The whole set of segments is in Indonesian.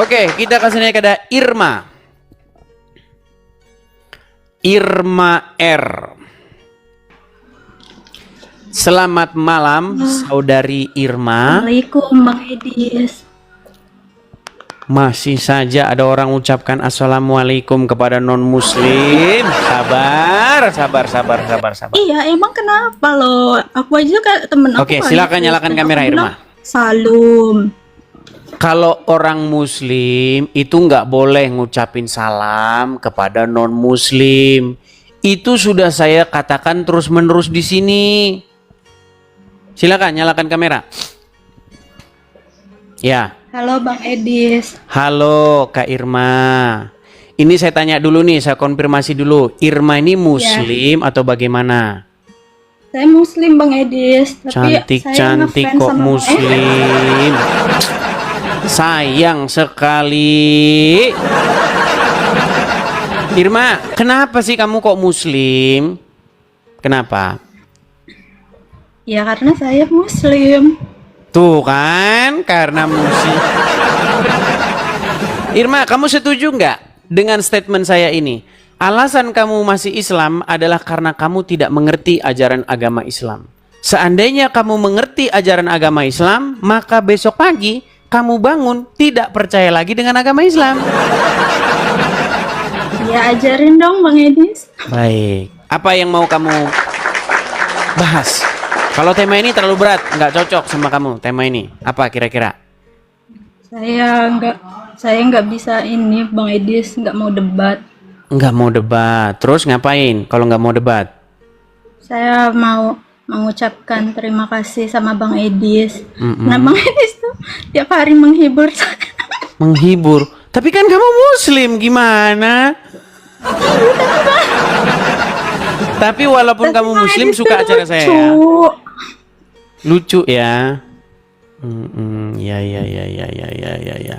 Oke, kita kasih naik ada Irma. Irma R. Selamat malam, saudari Irma. Assalamualaikum Bang Edis. Masih saja ada orang ucapkan assalamualaikum kepada non muslim. Sabar. Iya, emang kenapa loh? Aku aja kan temen aku. Oke, silakan nyalakan kamera Irma. Salam. Kalau orang muslim itu nggak boleh ngucapin salam kepada non muslim. Itu sudah saya katakan terus menerus di sini. Silakan nyalakan kamera. Ya. Halo Bang Edis. Halo Kak Irma. Ini saya tanya dulu nih, saya konfirmasi dulu. Irma ini muslim atau bagaimana? Saya muslim Bang Edis, tapi Cantik kok muslim. Sayang sekali. Irma, kenapa sih kamu kok muslim? Kenapa? Ya karena saya muslim. Tuh kan, karena muslim. Irma, kamu setuju nggak dengan statement saya ini? Alasan kamu masih Islam adalah karena kamu tidak mengerti ajaran agama Islam. Seandainya kamu mengerti ajaran agama Islam, maka besok pagi kamu bangun tidak percaya lagi dengan agama Islam. Ya ajarin dong Bang Edis. Baik, apa yang mau kamu bahas? Kalau tema ini terlalu berat, nggak cocok sama kamu tema ini. Apa kira-kira? Saya nggak bisa ini Bang Edis, nggak mau debat. Nggak mau debat. Terus ngapain kalau nggak mau debat? Saya mau mengucapkan terima kasih sama Bang Edis. Nah Bang Edis tuh tiap hari menghibur saya. Menghibur? Tapi kan kamu muslim, gimana? Tapi walaupun kamu muslim suka acara saya ya? Lucu ya. Ya.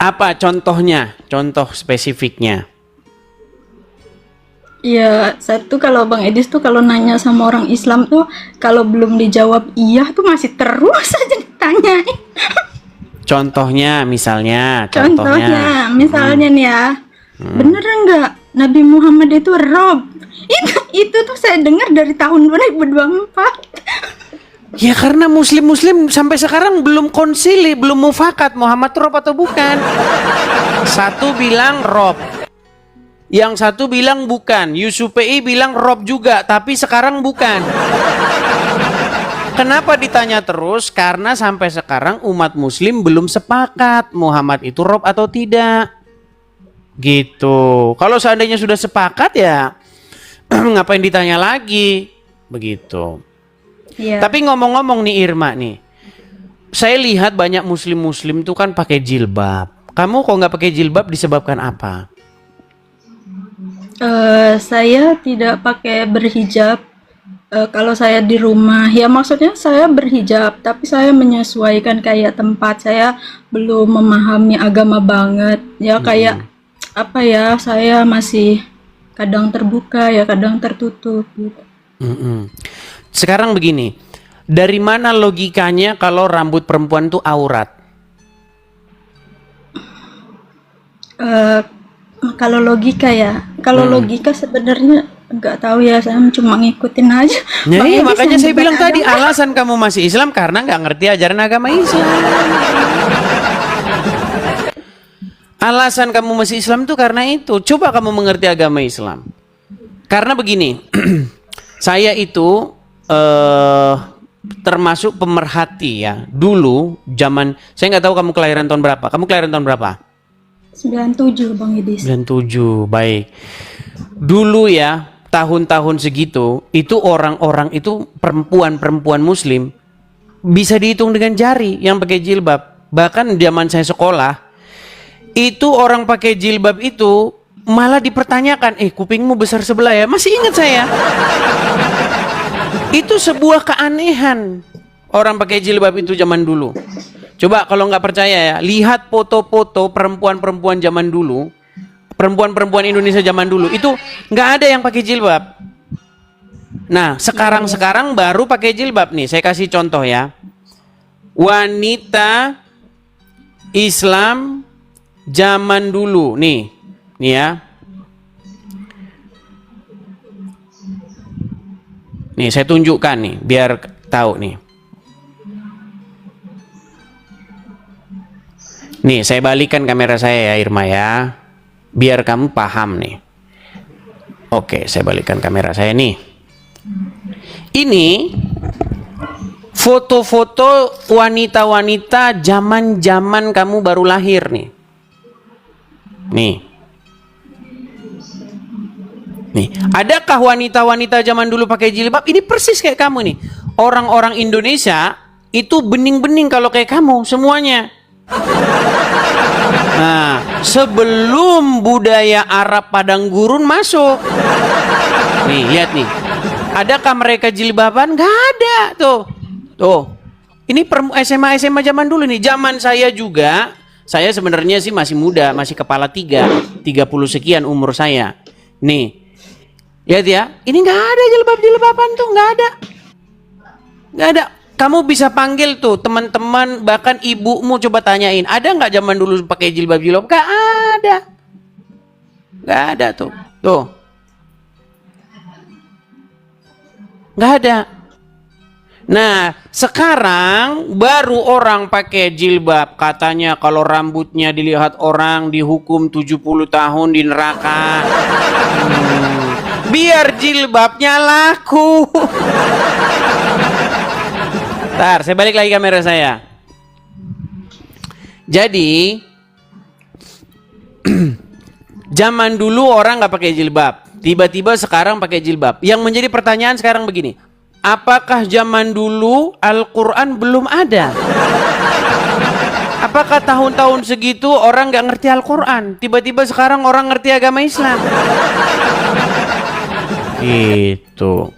Apa contohnya? Contoh spesifiknya? Ya, satu kalau Bang Edis tuh kalau nanya sama orang Islam tuh kalau belum dijawab iya tuh masih terus aja ditanyain. Contohnya misalnya nih ya. Bener enggak Nabi Muhammad itu Rob? Itu tuh saya dengar dari tahun 2024. Ya karena muslim-muslim sampai sekarang belum konsili, belum mufakat Muhammad Rob atau bukan. Satu bilang Rob, yang satu bilang bukan. Yusufi bilang Rob juga, tapi sekarang bukan. Kenapa ditanya terus? Karena sampai sekarang umat muslim belum sepakat Muhammad itu Rob atau tidak. Gitu. Kalau seandainya sudah sepakat ya ngapain ditanya lagi? Begitu. Yeah. Tapi ngomong-ngomong nih Irma nih, saya lihat banyak muslim-muslim tuh kan pakai jilbab. Kamu kok nggak pakai jilbab disebabkan apa? Saya tidak pakai berhijab. Kalau saya di rumah, ya maksudnya saya berhijab, tapi saya menyesuaikan kayak tempat. Saya belum memahami agama banget. Ya kayak apa ya? Saya masih kadang terbuka ya, kadang tertutup. Gitu. Sekarang begini, dari mana logikanya kalau rambut perempuan tuh aurat? Kalau logika ya, logika sebenarnya nggak tahu ya, saya cuma ngikutin aja. Ya, iya, makanya saya bilang tadi alasan kamu masih Islam karena nggak ngerti ajaran agama Islam. Alasan kamu masih Islam tuh karena itu. Coba kamu mengerti agama Islam. Karena begini, saya itu termasuk pemerhati ya. Dulu zaman, saya nggak tahu kamu kelahiran tahun berapa. Kamu kelahiran tahun berapa? 97 Bang Edis. 97, baik. Dulu ya, tahun-tahun segitu, itu orang-orang itu perempuan muslim bisa dihitung dengan jari yang pakai jilbab. Bahkan zaman saya sekolah, itu orang pakai jilbab itu malah dipertanyakan, kupingmu besar sebelah ya. Masih ingat saya. Itu sebuah keanehan orang pakai jilbab itu zaman dulu. Coba kalau nggak percaya ya, lihat foto-foto perempuan-perempuan zaman dulu, perempuan-perempuan Indonesia zaman dulu itu nggak ada yang pakai jilbab. Nah sekarang baru pakai jilbab nih. Saya kasih contoh ya, wanita Islam zaman dulu nih ya. Nih saya tunjukkan nih biar tahu nih. Nih saya balikan kamera saya ya Irma ya, biar kamu paham nih. Oke, saya balikan kamera saya nih. Ini foto-foto wanita-wanita zaman-zaman kamu baru lahir nih. Nih, adakah wanita-wanita zaman dulu pakai jilbab? Ini persis kayak kamu nih. Orang-orang Indonesia itu bening-bening kalau kayak kamu semuanya. Nah, sebelum budaya Arab padang gurun masuk. Nih, lihat nih. Adakah mereka jilbaban? Gak ada tuh. Tuh. Ini SMA zaman dulu nih. Zaman saya juga. Saya sebenarnya sih masih muda, masih kepala 30 sekian umur saya. Nih. Lihat ya, ini nggak ada jilbaban tuh, nggak ada. Nggak ada. Kamu bisa panggil tuh teman-teman, bahkan ibumu coba tanyain, ada nggak zaman dulu pakai jilbab? Nggak ada. Nggak ada tuh. Tuh. Nggak ada. Nah, sekarang baru orang pakai jilbab. Katanya kalau rambutnya dilihat orang dihukum 70 tahun di neraka. Biar jilbabnya laku. Ntar, saya balik lagi kamera saya. Jadi, zaman dulu orang nggak pakai jilbab. Tiba-tiba sekarang pakai jilbab. Yang menjadi pertanyaan sekarang begini. Apakah zaman dulu Al-Quran belum ada? Apakah tahun-tahun segitu orang nggak ngerti Al-Quran? Tiba-tiba sekarang orang ngerti agama Islam? Gitu.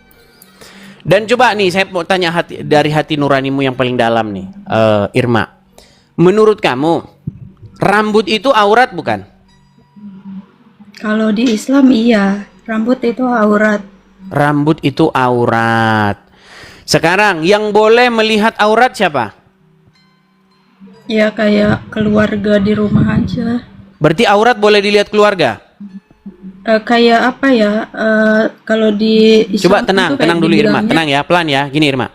Dan coba nih saya mau tanya dari hati nuranimu yang paling dalam nih, Irma. Menurut kamu rambut itu aurat bukan? Kalau di Islam iya, rambut itu aurat. Rambut itu aurat. Sekarang yang boleh melihat aurat siapa? Ya kayak keluarga di rumah aja. Berarti aurat boleh dilihat keluarga? Kayak apa ya? Kalau di Islam Coba tenang, itu kayak tenang dulu Irma, dibilangnya- tenang ya, pelan ya. Gini Irma.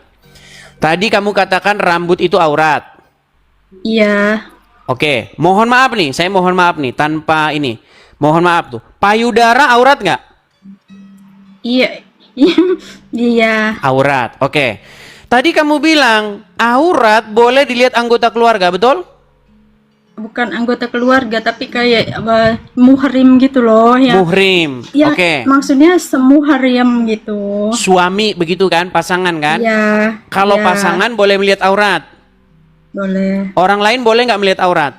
Tadi kamu katakan rambut itu aurat. Iya. Oke, mohon maaf nih, saya mohon maaf nih, tanpa ini. Mohon maaf tuh. Payudara aurat nggak? Iya. Iya. Aurat, oke. Tadi kamu bilang aurat boleh dilihat anggota keluarga, betul? Bukan anggota keluarga tapi kayak muhrim gitu loh ya. Muhrim, Ya, oke. maksudnya semuhrim gitu. Suami begitu kan, pasangan kan? Iya. Kalau iya, pasangan boleh melihat aurat. boleh. Orang lain boleh nggak melihat aurat?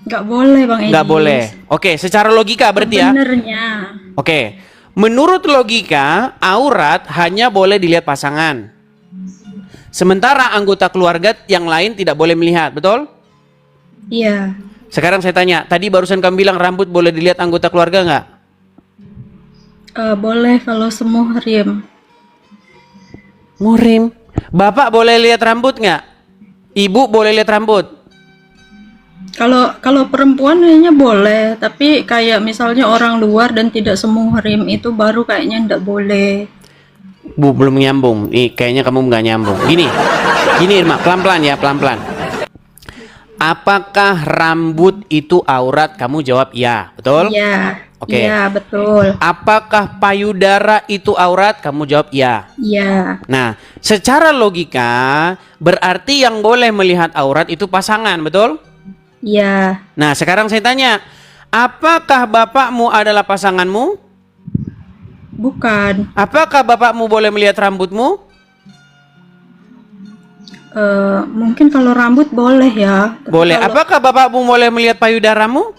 Nggak boleh Bang Edi. Nggak boleh. Oke, secara logika berarti ya. Sebenarnya. Oke, menurut logika aurat hanya boleh dilihat pasangan. Sementara anggota keluarga yang lain tidak boleh melihat, betul? Iya. Sekarang saya tanya, tadi barusan kamu bilang rambut boleh dilihat anggota keluarga nggak? Boleh kalau semuhrim. Muhrim. Bapak boleh lihat rambut nggak? Ibu boleh lihat rambut? Kalau perempuan kayaknya boleh, tapi kayak misalnya orang luar dan tidak semuhrim itu baru kayaknya nggak boleh. Bu, belum nyambung. Nih, kayaknya kamu nggak nyambung. Gini Irma, pelan-pelan ya, pelan-pelan. Apakah rambut itu aurat? Kamu jawab ya, betul? Iya. Oke. Iya, betul. Apakah payudara itu aurat? Kamu jawab ya. Iya. Nah, secara logika berarti yang boleh melihat aurat itu pasangan, betul? Iya. Nah, sekarang saya tanya, apakah bapakmu adalah pasanganmu? Bukan. Apakah bapakmu boleh melihat rambutmu? Mungkin kalau rambut boleh ya. Tapi Boleh. kalau- Apakah bapakmu boleh melihat payudaramu?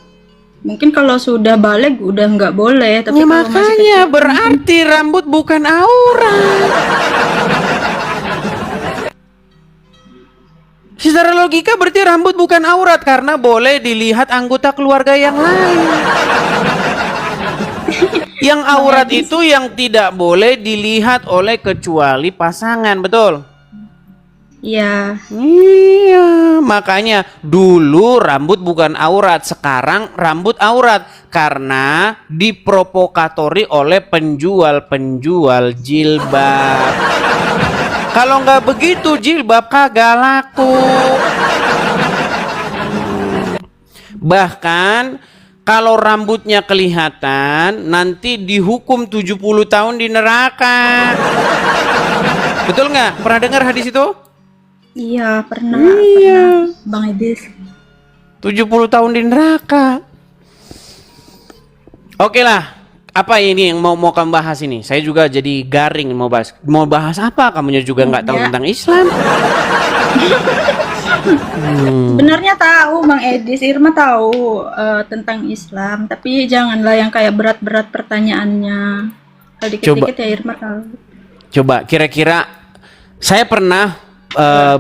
Mungkin kalau sudah balik udah nggak boleh. Tapi Ya kalau masih makanya kecil- berarti rambut bukan aurat. Secara logika berarti rambut bukan aurat karena boleh dilihat anggota keluarga yang lain. Yang aurat itu yang tidak boleh dilihat oleh kecuali pasangan, betul? Iya. Iya, makanya dulu rambut bukan aurat, sekarang rambut aurat karena diprovokatori oleh penjual-penjual jilbab. Kalau nggak begitu jilbab kagak laku. Bahkan kalau rambutnya kelihatan nanti dihukum 70 tahun di neraka. Betul nggak? Pernah dengar hadis itu? Iya, pernah, Iya. Bang Edis. 70 tahun di neraka. Oke lah. Apa ini yang mau kamu bahas ini? Saya juga jadi garing mau bahas. Mau bahas apa? Kamunya juga nggak tahu Ya. tentang Islam. Sebenarnya tahu Bang Edis, Irma tahu tentang Islam, tapi janganlah yang kayak berat-berat pertanyaannya. Kalau dikit-dikit ya Irma tahu. Coba kira-kira saya pernah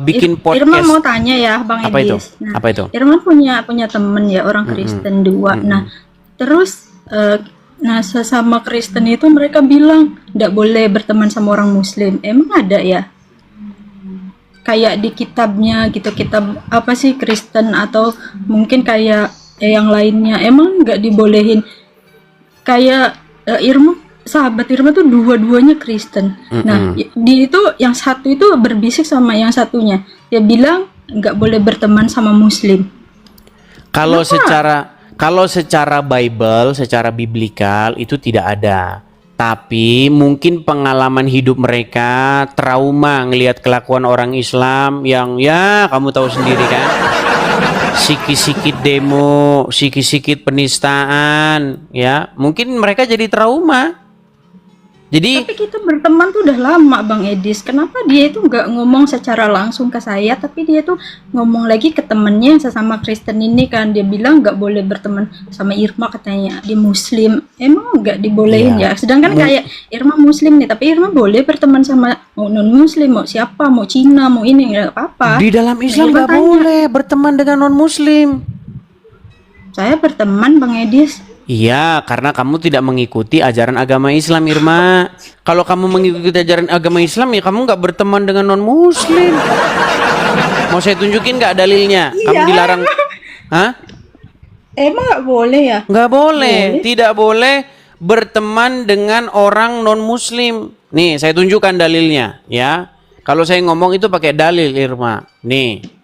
bikin Irma podcast. mau tanya ya Bang Apa itu? Edis. Nah, Apa itu? Irma punya temen ya orang Kristen dua. Nah, terus nah sesama Kristen itu mereka bilang tidak boleh berteman sama orang Muslim. Emang ada ya? Kayak di kitabnya gitu, kitab apa sih Kristen atau mungkin kayak yang lainnya emang nggak dibolehin. Kayak Irma, sahabat Irma tuh dua-duanya Kristen. Nah di itu yang satu itu berbisik sama yang satunya, dia bilang nggak boleh berteman sama Muslim. Kalau secara Bible, secara biblikal itu tidak ada. Tapi mungkin pengalaman hidup mereka trauma ngelihat kelakuan orang Islam yang ya kamu tahu sendiri kan. Sikit-sikit demo, sikit-sikit penistaan, ya. Mungkin mereka jadi trauma. Jadi Tapi kita berteman tuh udah lama Bang Edis. Kenapa dia itu nggak ngomong secara langsung ke saya, tapi dia tuh ngomong lagi ke temennya yang sesama Kristen ini kan. Dia bilang nggak boleh berteman sama Irma katanya, dia Muslim. Emang nggak dibolehin Iya. ya? Sedangkan kayak Irma Muslim nih, tapi Irma boleh berteman sama mau non Muslim, mau siapa, mau Cina, mau ini nggak apa-apa. di dalam Islam Irma nggak tanya, boleh berteman dengan non-Muslim. saya berteman Bang Edis. Iya, karena kamu tidak mengikuti ajaran agama Islam, Irma. Kalau kamu mengikuti ajaran agama Islam, ya kamu nggak berteman dengan non-Muslim. Mau saya tunjukin nggak dalilnya? Kamu dilarang? Hah? Emang nggak boleh ya? Nggak boleh. Tidak boleh berteman dengan orang non-Muslim. Nih, saya tunjukkan dalilnya, ya. Kalau saya ngomong itu pakai dalil, Irma. Nih.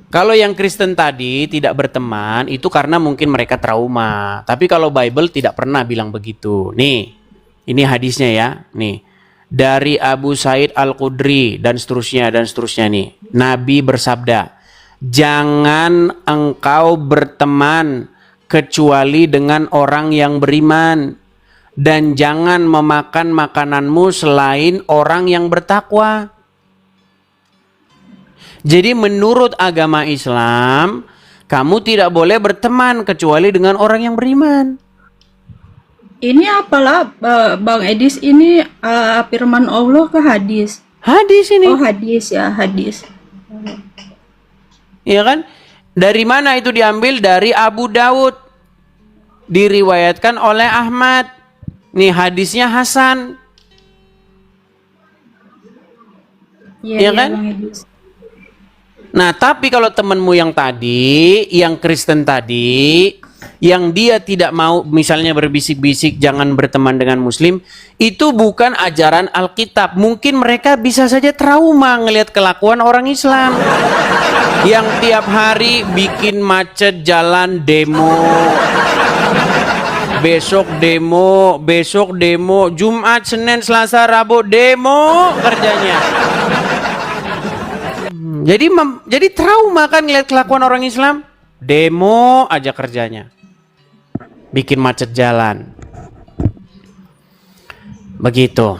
Kalau yang Kristen tadi tidak berteman itu karena mungkin mereka trauma. Tapi kalau Bible tidak pernah bilang begitu. Nih, ini hadisnya ya. Nih, dari Abu Said Al-Khudri dan seterusnya nih. Nabi bersabda, jangan engkau berteman kecuali dengan orang yang beriman. Dan jangan memakan makananmu selain orang yang bertakwa. Jadi menurut agama Islam, kamu tidak boleh berteman kecuali dengan orang yang beriman. Ini apalah Bang Edis, ini firman Allah ke hadis? Hadis ini. Oh hadis ya, hadis. Iya kan? Dari mana itu diambil? Dari Abu Dawud. Diriwayatkan oleh Ahmad. Nih hadisnya Hasan. Iya kan? Bang Edis. Nah, tapi kalau temanmu yang tadi, yang Kristen tadi, yang dia tidak mau misalnya berbisik-bisik jangan berteman dengan Muslim, itu bukan ajaran Alkitab. Mungkin mereka bisa saja trauma ngelihat kelakuan orang Islam yang tiap hari bikin macet jalan, demo. Besok demo, Jumat, Senin, Selasa, Rabu demo kerjanya. Jadi trauma kan ngeliat kelakuan orang Islam, demo aja kerjanya, bikin macet jalan, begitu.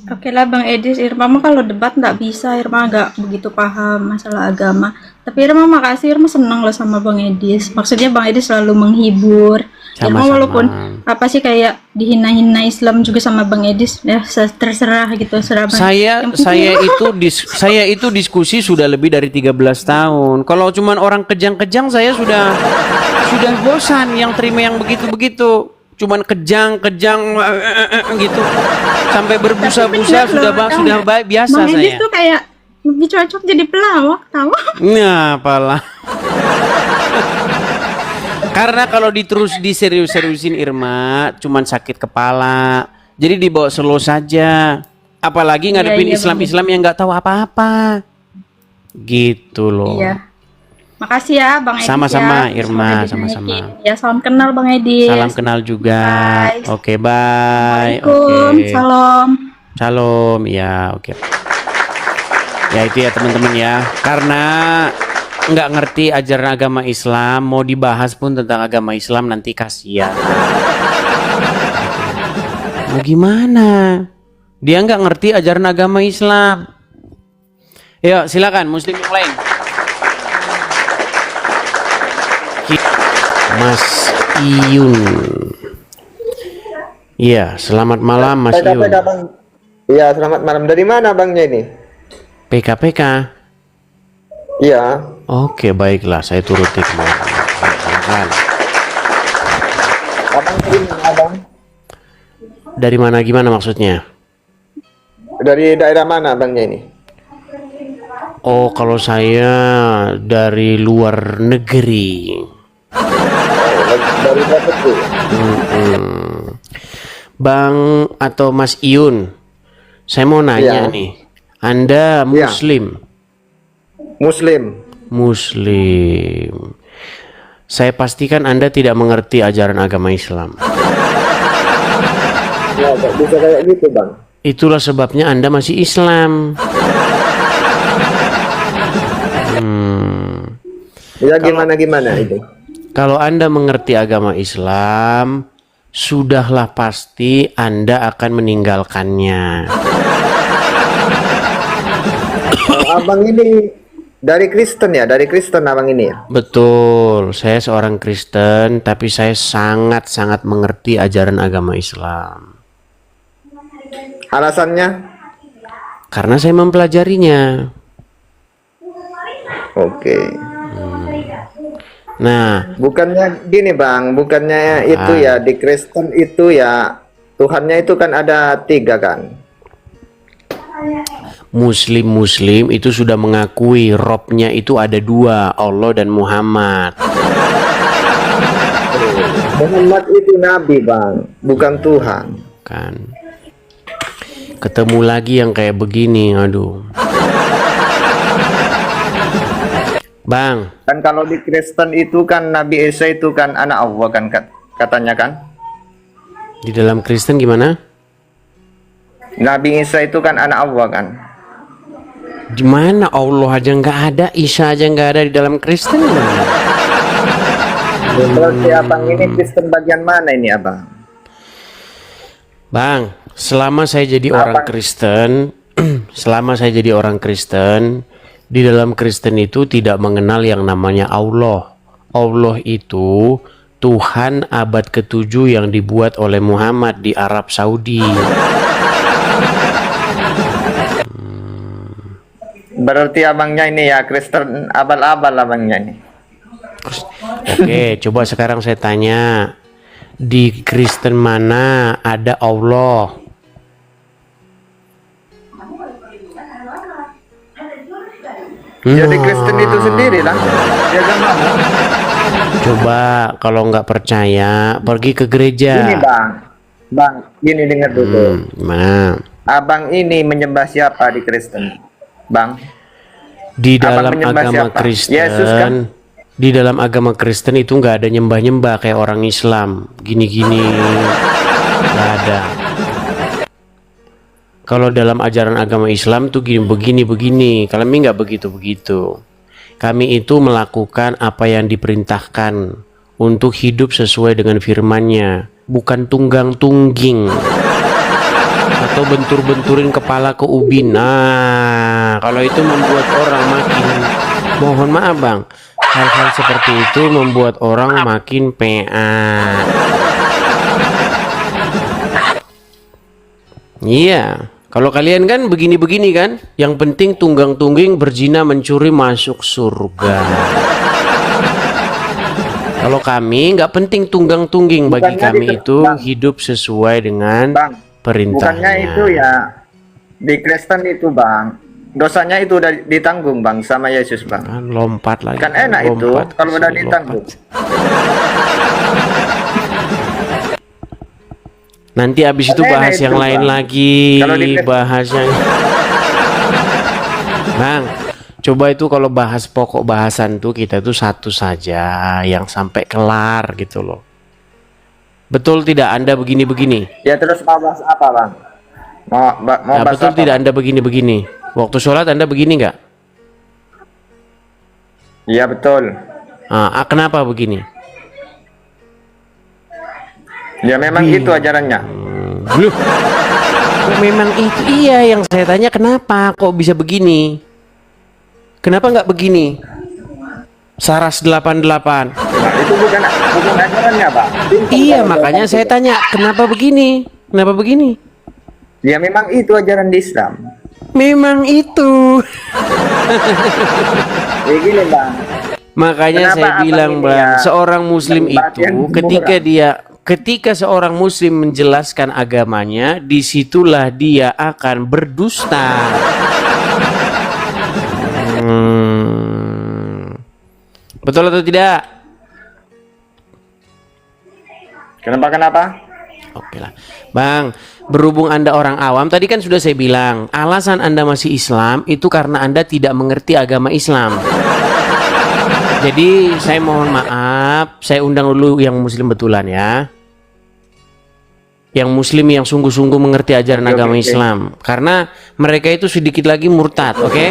Oke lah Bang Edis, Irma mah kalau debat nggak bisa, Irma nggak begitu paham masalah agama. Tapi Irma makasih, Irma senang loh sama Bang Edis. Maksudnya Bang Edis selalu menghibur. Irma Sama-sama. walaupun apa sih kayak dihina-hina Islam juga sama Bang Edis, ya terserah gitu, serah. Saya itu diskusi sudah lebih dari 13 tahun. Kalau cuman orang kejang-kejang saya sudah bosan yang terima yang begitu-begitu. cuman kejang gitu. Sampai berbusa-busa Tapi benar loh, tahu sudah nggak? biasa Bang Edi saya. tuh kayak lebih cocok jadi pelawak, tahu? Nah, apalah. Karena kalau diterus diserius-seriusin Irma, cuman sakit kepala. Jadi dibawa slow saja. Apalagi ngadepin Iya, Islam-Islam yang nggak tahu apa-apa. Gitu loh. Iya. Makasih ya Bang Edi Sama-sama, ya. Irma, Semoga sama-sama. dinaikin. Ya salam kenal Bang Edi. Salam kenal juga. Bye. Oke, bye. Waalaikumsalam. Oke. Salam. Shalom. Ya, oke. Ya itu ya teman-teman ya. Karena nggak ngerti ajaran agama Islam, mau dibahas pun tentang agama Islam nanti kasihan. Mau gimana? Dia nggak ngerti ajaran agama Islam. Yuk silakan Muslim yang lain. Mas Iyun. Iya, selamat malam Mas Iyun. PK, Bang. Iya, selamat malam. Dari mana Bangnya ini? PKPK. Iya. Oke, baiklah, saya turuti kemauan. Silakan. Abang dari mana, Bang? Dari mana gimana maksudnya? Dari daerah mana Bangnya ini? Oh, kalau saya dari luar negeri. Dari luar negeri. Bang atau Mas Iyun, saya mau nanya Iya. nih. Anda Iya. Muslim? Muslim. Muslim. Saya pastikan Anda tidak mengerti ajaran agama Islam. Ya, nggak bisa kayak gitu, Bang. Itulah sebabnya Anda masih Islam. Ya gimana itu? Kalau Anda mengerti agama Islam, sudahlah pasti Anda akan meninggalkannya. Abang ini dari Kristen ya? Dari Kristen abang ini ya? Betul, saya seorang Kristen, tapi saya sangat-sangat mengerti ajaran agama Islam. Alasannya? Karena saya mempelajarinya. Oke. Nah, Bukannya gini Bang, bukannya itu ya di Kristen itu ya Tuhannya itu kan ada 3 kan? Muslim itu sudah mengakui Robnya itu ada 2, Allah dan Muhammad. Muhammad itu nabi Bang, bukan Tuhan. Kan. Ketemu lagi yang kayak begini, aduh. Bang, Kan kalau di Kristen itu kan Nabi Isa itu kan anak Allah kan katanya kan? di dalam Kristen gimana? Nabi Isa itu kan anak Allah kan? Gimana Allah aja nggak ada, Isa aja nggak ada di dalam Kristen gimana? Berarti abang ini Kristen bagian mana ini abang? Bang, selama saya jadi orang Kristen, selama saya jadi orang Kristen, di dalam Kristen itu tidak mengenal yang namanya Allah. Allah itu Tuhan abad ke-7 yang dibuat oleh Muhammad di Arab Saudi. Berarti abangnya ini ya Kristen abal-abal abangnya ini. Oke, coba sekarang saya tanya, di Kristen mana ada Allah? Jadi Kristen itu sendiri lah. Ya kan Bang? Coba kalau nggak percaya, pergi ke gereja. Ini bang, bang, gini dengar dulu. Gimana? Abang ini menyembah siapa di Kristen, bang? Di Abang dalam menyembah agama siapa? Kristen, Yesus kan? di dalam agama Kristen itu nggak ada nyembah-nyembah kayak orang Islam, gini-gini, nggak ada. Kalau dalam ajaran agama Islam tuh gini begini, kami nggak begitu. Kami itu melakukan apa yang diperintahkan untuk hidup sesuai dengan firman-Nya, bukan tunggang-tungging atau bentur-benturin kepala ke ubin. Nah, kalau itu membuat orang makin, mohon maaf bang, hal-hal seperti itu membuat orang makin PA. Iya, kalau kalian kan begini-begini kan, yang penting tunggang-tungging, berzina, mencuri, masuk surga. Kalau kami nggak penting tunggang-tungging, bagi Bukannya kami di- itu Bang. hidup sesuai dengan Bang, perintahnya. bukannya itu ya di Kristen itu bang, dosanya itu udah ditanggung bang sama Yesus bang. Kan lompat lagi. Kan enak itu Lompat, kalau udah sini ditanggung. lompat. Nanti abis itu Kan enak bahas itu, yang lain Bang. lagi, Kalau di- bahas yang Bang, coba itu kalau bahas pokok bahasan tuh kita tuh satu saja yang sampai kelar gitu loh. Betul tidak Anda begini-begini? Ya terus mau bahas apa bang? Mau Nah, bahas betul apa, tidak Bang? Anda begini-begini? Waktu sholat Anda begini nggak? Iya betul. Kenapa begini? Ya memang itu ajarannya. Loh, kok memang itu iya yang saya tanya, kenapa kok bisa begini? Kenapa nggak begini? Saras 88. Nah, itu bukan ajarannya bang. Iya, makanya saya tanya, kenapa begini? Kenapa begini? Ya memang itu ajaran di Islam. Memang itu. Ya gini bang. Makanya Kenapa saya abang bilang, ini Bang, ya seorang muslim laki-laki yang itu ketika seorang muslim menjelaskan agamanya, disitulah dia akan berdusta. Betul atau tidak? Kenapa? Oke lah, Bang. Berhubung Anda orang awam, tadi kan sudah saya bilang, alasan Anda masih Islam itu karena Anda tidak mengerti agama Islam. Jadi saya mohon maaf, saya undang dulu yang muslim betulan ya. Yang muslim yang sungguh-sungguh mengerti ajaran Oke, agama oke. Islam. Karena mereka itu sedikit lagi murtad, oke?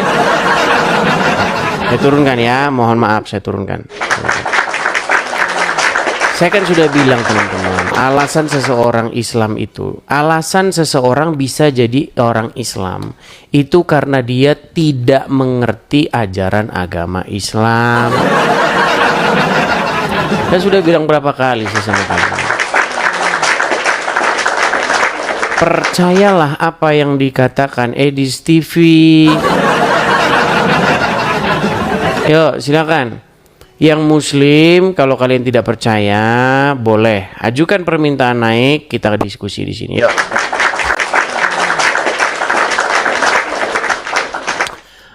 Saya turunkan ya, mohon maaf saya turunkan. Saya kan sudah bilang teman-teman, alasan seseorang Islam itu, alasan seseorang bisa jadi orang Islam itu karena dia tidak mengerti ajaran agama Islam. Saya sudah bilang berapa kali saya sama kalian. Percayalah apa yang dikatakan Edis TV. Yuk silakan. Yang muslim, kalau kalian tidak percaya, boleh ajukan permintaan naik, kita diskusi di sini. Yuk.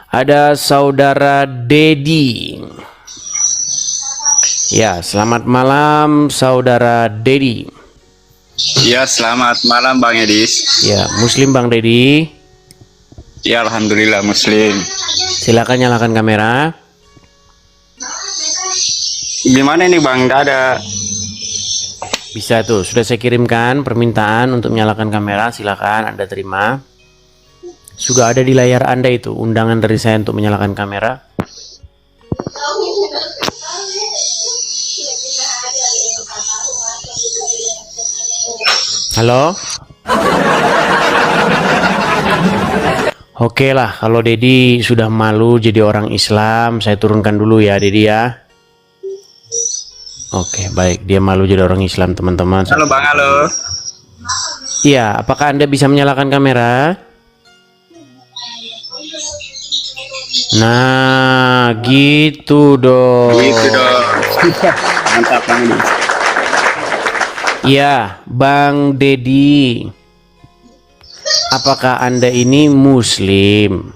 Ada saudara Dedi. Ya, selamat malam saudara Dedi. Ya, selamat malam Bang Edis. Ya, muslim Bang Dedi. Ya, alhamdulillah muslim. Silakan nyalakan kamera. Gimana ini Bang? Nggak ada. Bisa tuh, sudah saya kirimkan permintaan untuk menyalakan kamera, silakan Anda terima. Sudah ada di layar Anda itu undangan dari saya untuk menyalakan kamera. Halo? Oke lah, kalau Dedi sudah malu jadi orang Islam, saya turunkan dulu ya Dedi ya. Oke, baik, dia malu jadi orang Islam teman-teman. Halo Bang, halo. Iya, apakah Anda bisa menyalakan kamera? Nah, gitu dong. Gitu dong. Mantap Bang Edis. Iya, Bang Dedi. Apakah Anda ini muslim?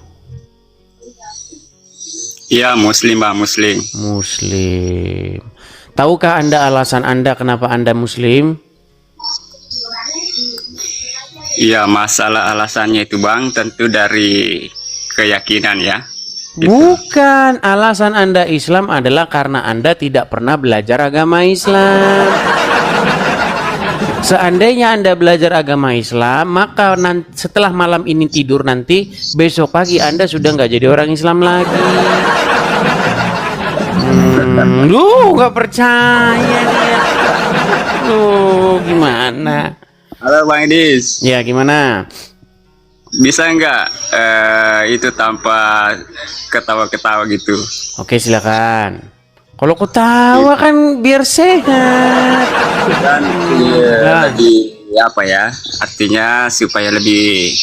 Iya, muslim Bang, muslim. Muslim. Tahukah Anda alasan Anda kenapa Anda muslim? Iya, masalah alasannya itu Bang tentu dari keyakinan ya. Bukan, alasan Anda Islam adalah karena Anda tidak pernah belajar agama Islam. Seandainya Anda belajar agama Islam, maka setelah malam ini tidur nanti, besok pagi Anda sudah nggak jadi orang Islam lagi. Lu nggak percaya dia. Lu gimana? Halo Bang Edis. Ya gimana? Bisa nggak itu tanpa ketawa-ketawa gitu? Oke silakan. Kalau ketawa kan biar sehat. Kan Nah. lebih apa ya? Artinya supaya lebih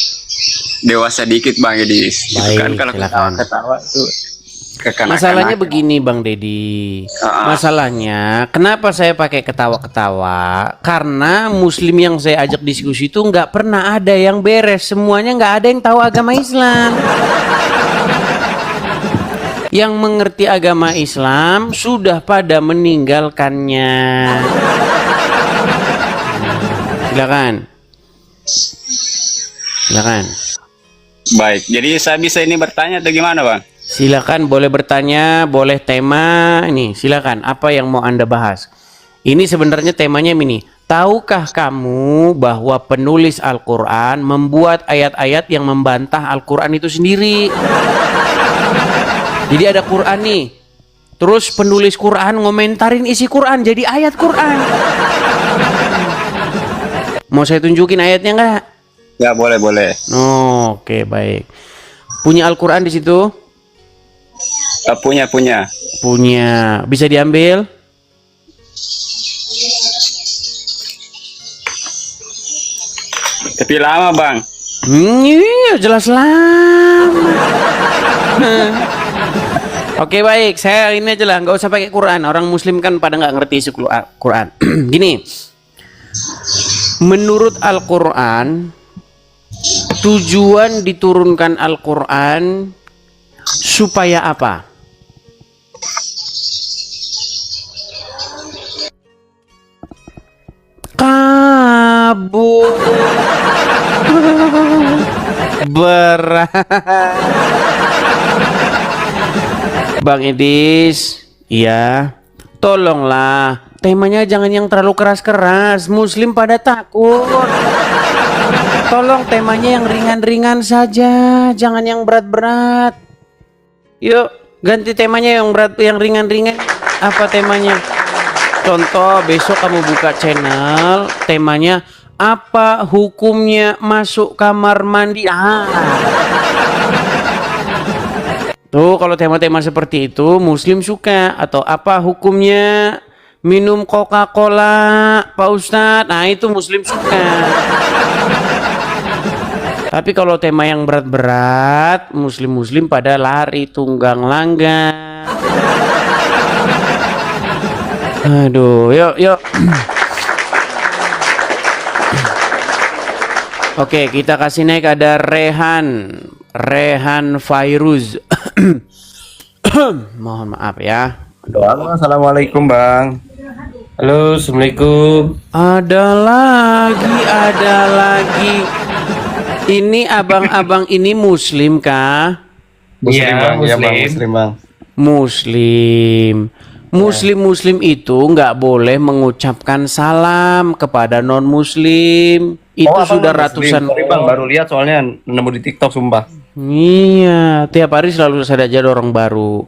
dewasa dikit Bang Edis. Gitu Baik, kan kalau silakan. ketawa-ketawa tuh kekanak-kanakan. Masalahnya begini Bang Dedi. Masalahnya kenapa saya pakai ketawa-ketawa? Karena Muslim yang saya ajak diskusi itu nggak pernah ada yang beres. Semuanya nggak ada yang tahu agama Islam. Yang mengerti agama Islam sudah pada meninggalkannya. Silakan. Silakan. Baik, jadi saya bisa ini bertanya atau gimana Bang? Silakan, boleh bertanya, boleh tema ini. Silakan, apa yang mau Anda bahas? Ini sebenarnya temanya ini. Tahukah kamu bahwa penulis Al-Qur'an membuat ayat-ayat yang membantah Al-Qur'an itu sendiri? Jadi ada Qur'an nih. Terus penulis Qur'an ngomentarin isi Qur'an jadi ayat Qur'an. Mau saya tunjukin ayatnya nggak? Ya, boleh. Oke, baik. Punya Al-Qur'an di situ? Punya. Punya. Bisa diambil? Tapi lama Bang. Iya, jelas lama. Oke, baik. Saya ini aja lah, nggak usah pakai Quran. Orang Muslim kan pada nggak ngerti isi Quran. Gini, menurut Al-Quran, tujuan diturunkan Al-Quran supaya apa? Kabur. Berat. Bang Edis, iya, tolonglah temanya jangan yang terlalu keras-keras. Muslim pada takut. Tolong temanya yang ringan-ringan saja, jangan yang berat-berat. Yuk, ganti temanya yang berat, yang ringan-ringan. Apa temanya? Contoh, besok kamu buka channel, temanya apa hukumnya masuk kamar mandi? Tuh, kalau tema-tema seperti itu Muslim suka. Atau apa hukumnya minum Coca-Cola, Pak Ustadz? Nah, itu Muslim suka. Tapi kalau tema yang berat-berat, Muslim-Muslim pada lari tunggang langgang. Aduh, yuk. Oke, kita kasih naik, ada Rehan Fairuz. Mohon maaf ya. Halo, assalamualaikum Bang. Halo, assalamualaikum. Ada lagi. Ini abang-abang ini Muslim kah? Muslim Iya, Bang, iya Bang, Muslim. Muslim Bang. Muslim itu nggak boleh mengucapkan salam kepada non Muslim. Itu Abang sudah Muslim. ratusan. Sorry Bang, baru lihat soalnya nemu di TikTok sumpah. Iya, tiap hari selalu ada aja orang baru.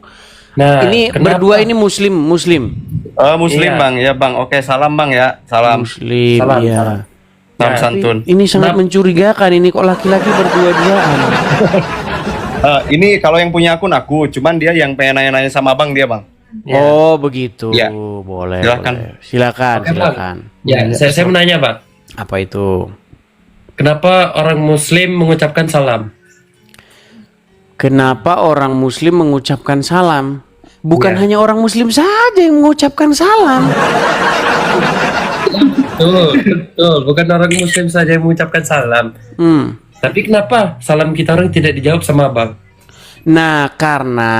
Nah, Ini kenapa? berdua ini Muslim. Muslim Iya. Bang, ya Bang. Oke, salam Bang ya. Salam. Muslim, Salam, iya. salam. Salam Ya, santun. Ini sangat mencurigakan ini kok laki-laki berdua-duaan. Ini kalau yang punya akun aku, cuman dia yang pengen nanya-nanya sama Bang dia Bang. Ya. Oh, begitu. Ya. Boleh. Silakan. Boleh. Silakan, Oke, Bang. silakan. Ya, saya menanya, Pak. Apa itu? Kenapa orang Muslim mengucapkan salam? Kenapa orang Muslim mengucapkan salam? Bukan Ya. hanya orang Muslim saja yang mengucapkan salam. Betul. Bukan orang Muslim saja yang mengucapkan salam. Tapi kenapa salam kita orang tidak dijawab sama Abang? Nah, karena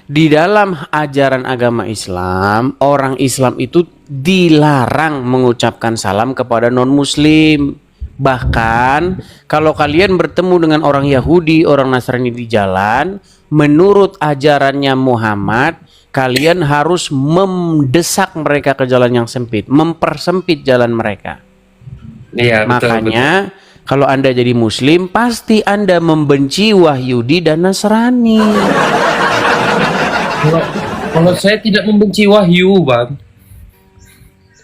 di dalam ajaran agama Islam, orang Islam itu dilarang mengucapkan salam kepada non-Muslim. Bahkan, kalau kalian bertemu dengan orang Yahudi, orang Nasrani di jalan, menurut ajarannya Muhammad, kalian harus mendesak mereka ke jalan yang sempit, mempersempit jalan mereka. Iya, betul. Makanya kalau Anda jadi Muslim, pasti Anda membenci Wahyudi dan Nasrani. Kalau saya tidak membenci Wahyu, Bang.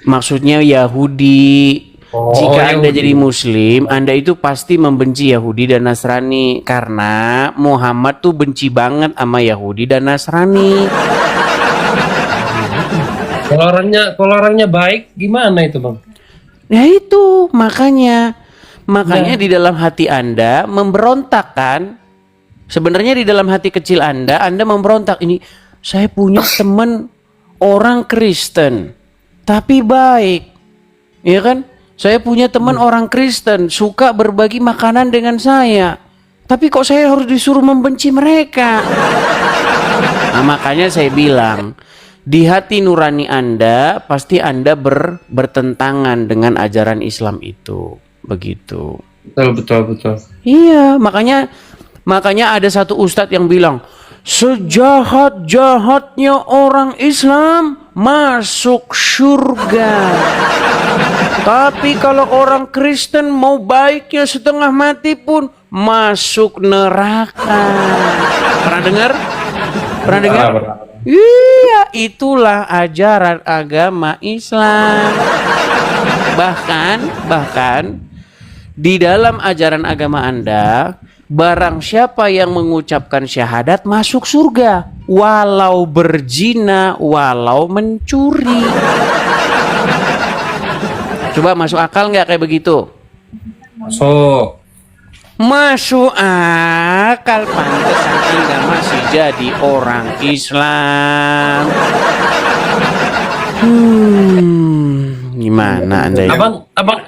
Maksudnya Yahudi. Jika Anda Yahudi. jadi Muslim, Anda itu pasti membenci Yahudi dan Nasrani. Karena Muhammad tuh benci banget sama Yahudi dan Nasrani. Kalau orangnya baik, gimana itu, Bang? Nah itu, makanya di dalam hati Anda memberontak kan? Sebenarnya di dalam hati kecil Anda memberontak, ini saya punya teman orang Kristen tapi baik. Ya kan? Saya punya teman orang Kristen suka berbagi makanan dengan saya. Tapi kok saya harus disuruh membenci mereka? Nah, makanya saya bilang, di hati nurani Anda pasti Anda bertentangan dengan ajaran Islam itu. Begitu. Betul. Iya, makanya ada satu ustadz yang bilang, sejahat-jahatnya orang Islam masuk surga. Tapi kalau orang Kristen mau baiknya setengah mati pun masuk neraka. Pernah dengar? Pernah dengar? Iya, itulah ajaran agama Islam. Bahkan di dalam ajaran agama Anda, barang siapa yang mengucapkan syahadat masuk surga, walau berzina, walau mencuri. Coba masuk akal nggak kayak begitu? Masuk akal, pantesan Anda masih jadi orang Islam. Gimana Anda ya?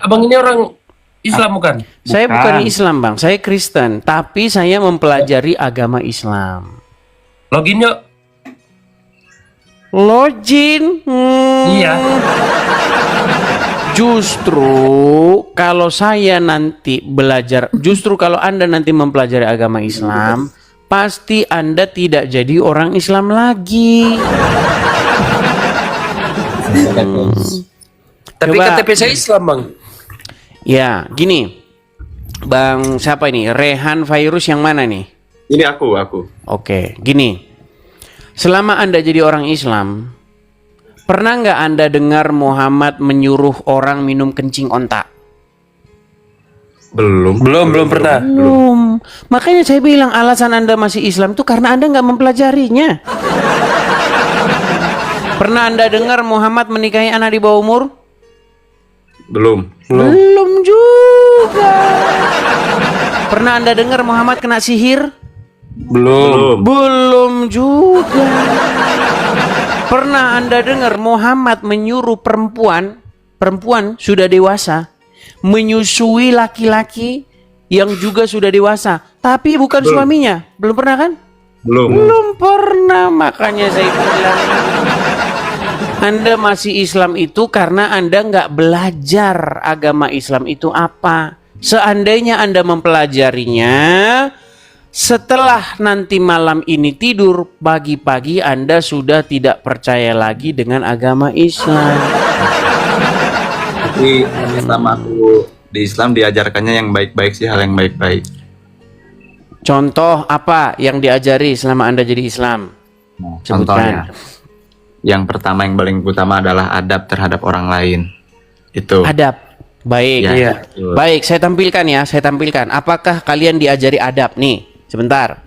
Abang ini orang Islam bukan? Saya bukan Islam, Bang. Saya Kristen, tapi saya mempelajari agama Islam. Loginnya? Login? Iya. Justru kalau Anda nanti mempelajari agama Islam, pasti Anda tidak jadi orang Islam lagi. Tapi Coba. KTP saya Islam, Bang. Ya, gini. Bang, siapa ini? Rehan Virus yang mana nih? Ini aku. Oke, gini. Selama Anda jadi orang Islam, pernah nggak Anda dengar Muhammad menyuruh orang minum kencing onta? Belum pernah. Belum. Makanya saya bilang alasan Anda masih Islam itu karena Anda nggak mempelajarinya. Pernah Anda dengar Muhammad menikahi anak di bawah umur? Belum. Belum juga. Pernah Anda dengar Muhammad kena sihir? Belum juga. Pernah Anda dengar Muhammad menyuruh perempuan sudah dewasa menyusui laki-laki yang juga sudah dewasa, tapi bukan suaminya? Belum pernah kan? Belum pernah. Makanya saya bilang Anda masih Islam itu karena Anda nggak belajar agama Islam itu apa. Seandainya Anda mempelajarinya, setelah nanti malam ini tidur, pagi-pagi Anda sudah tidak percaya lagi dengan agama Islam. Tapi selama aku di Islam diajarkannya yang baik-baik sih, hal yang baik-baik. Contoh apa yang diajari selama Anda jadi Islam? Nah, Sebutkan. contohnya, yang pertama yang paling utama adalah adab terhadap orang lain. Itu. Adab. Baik. Ya, Iya. betul. Baik, saya tampilkan. Apakah kalian diajari adab nih? Sebentar.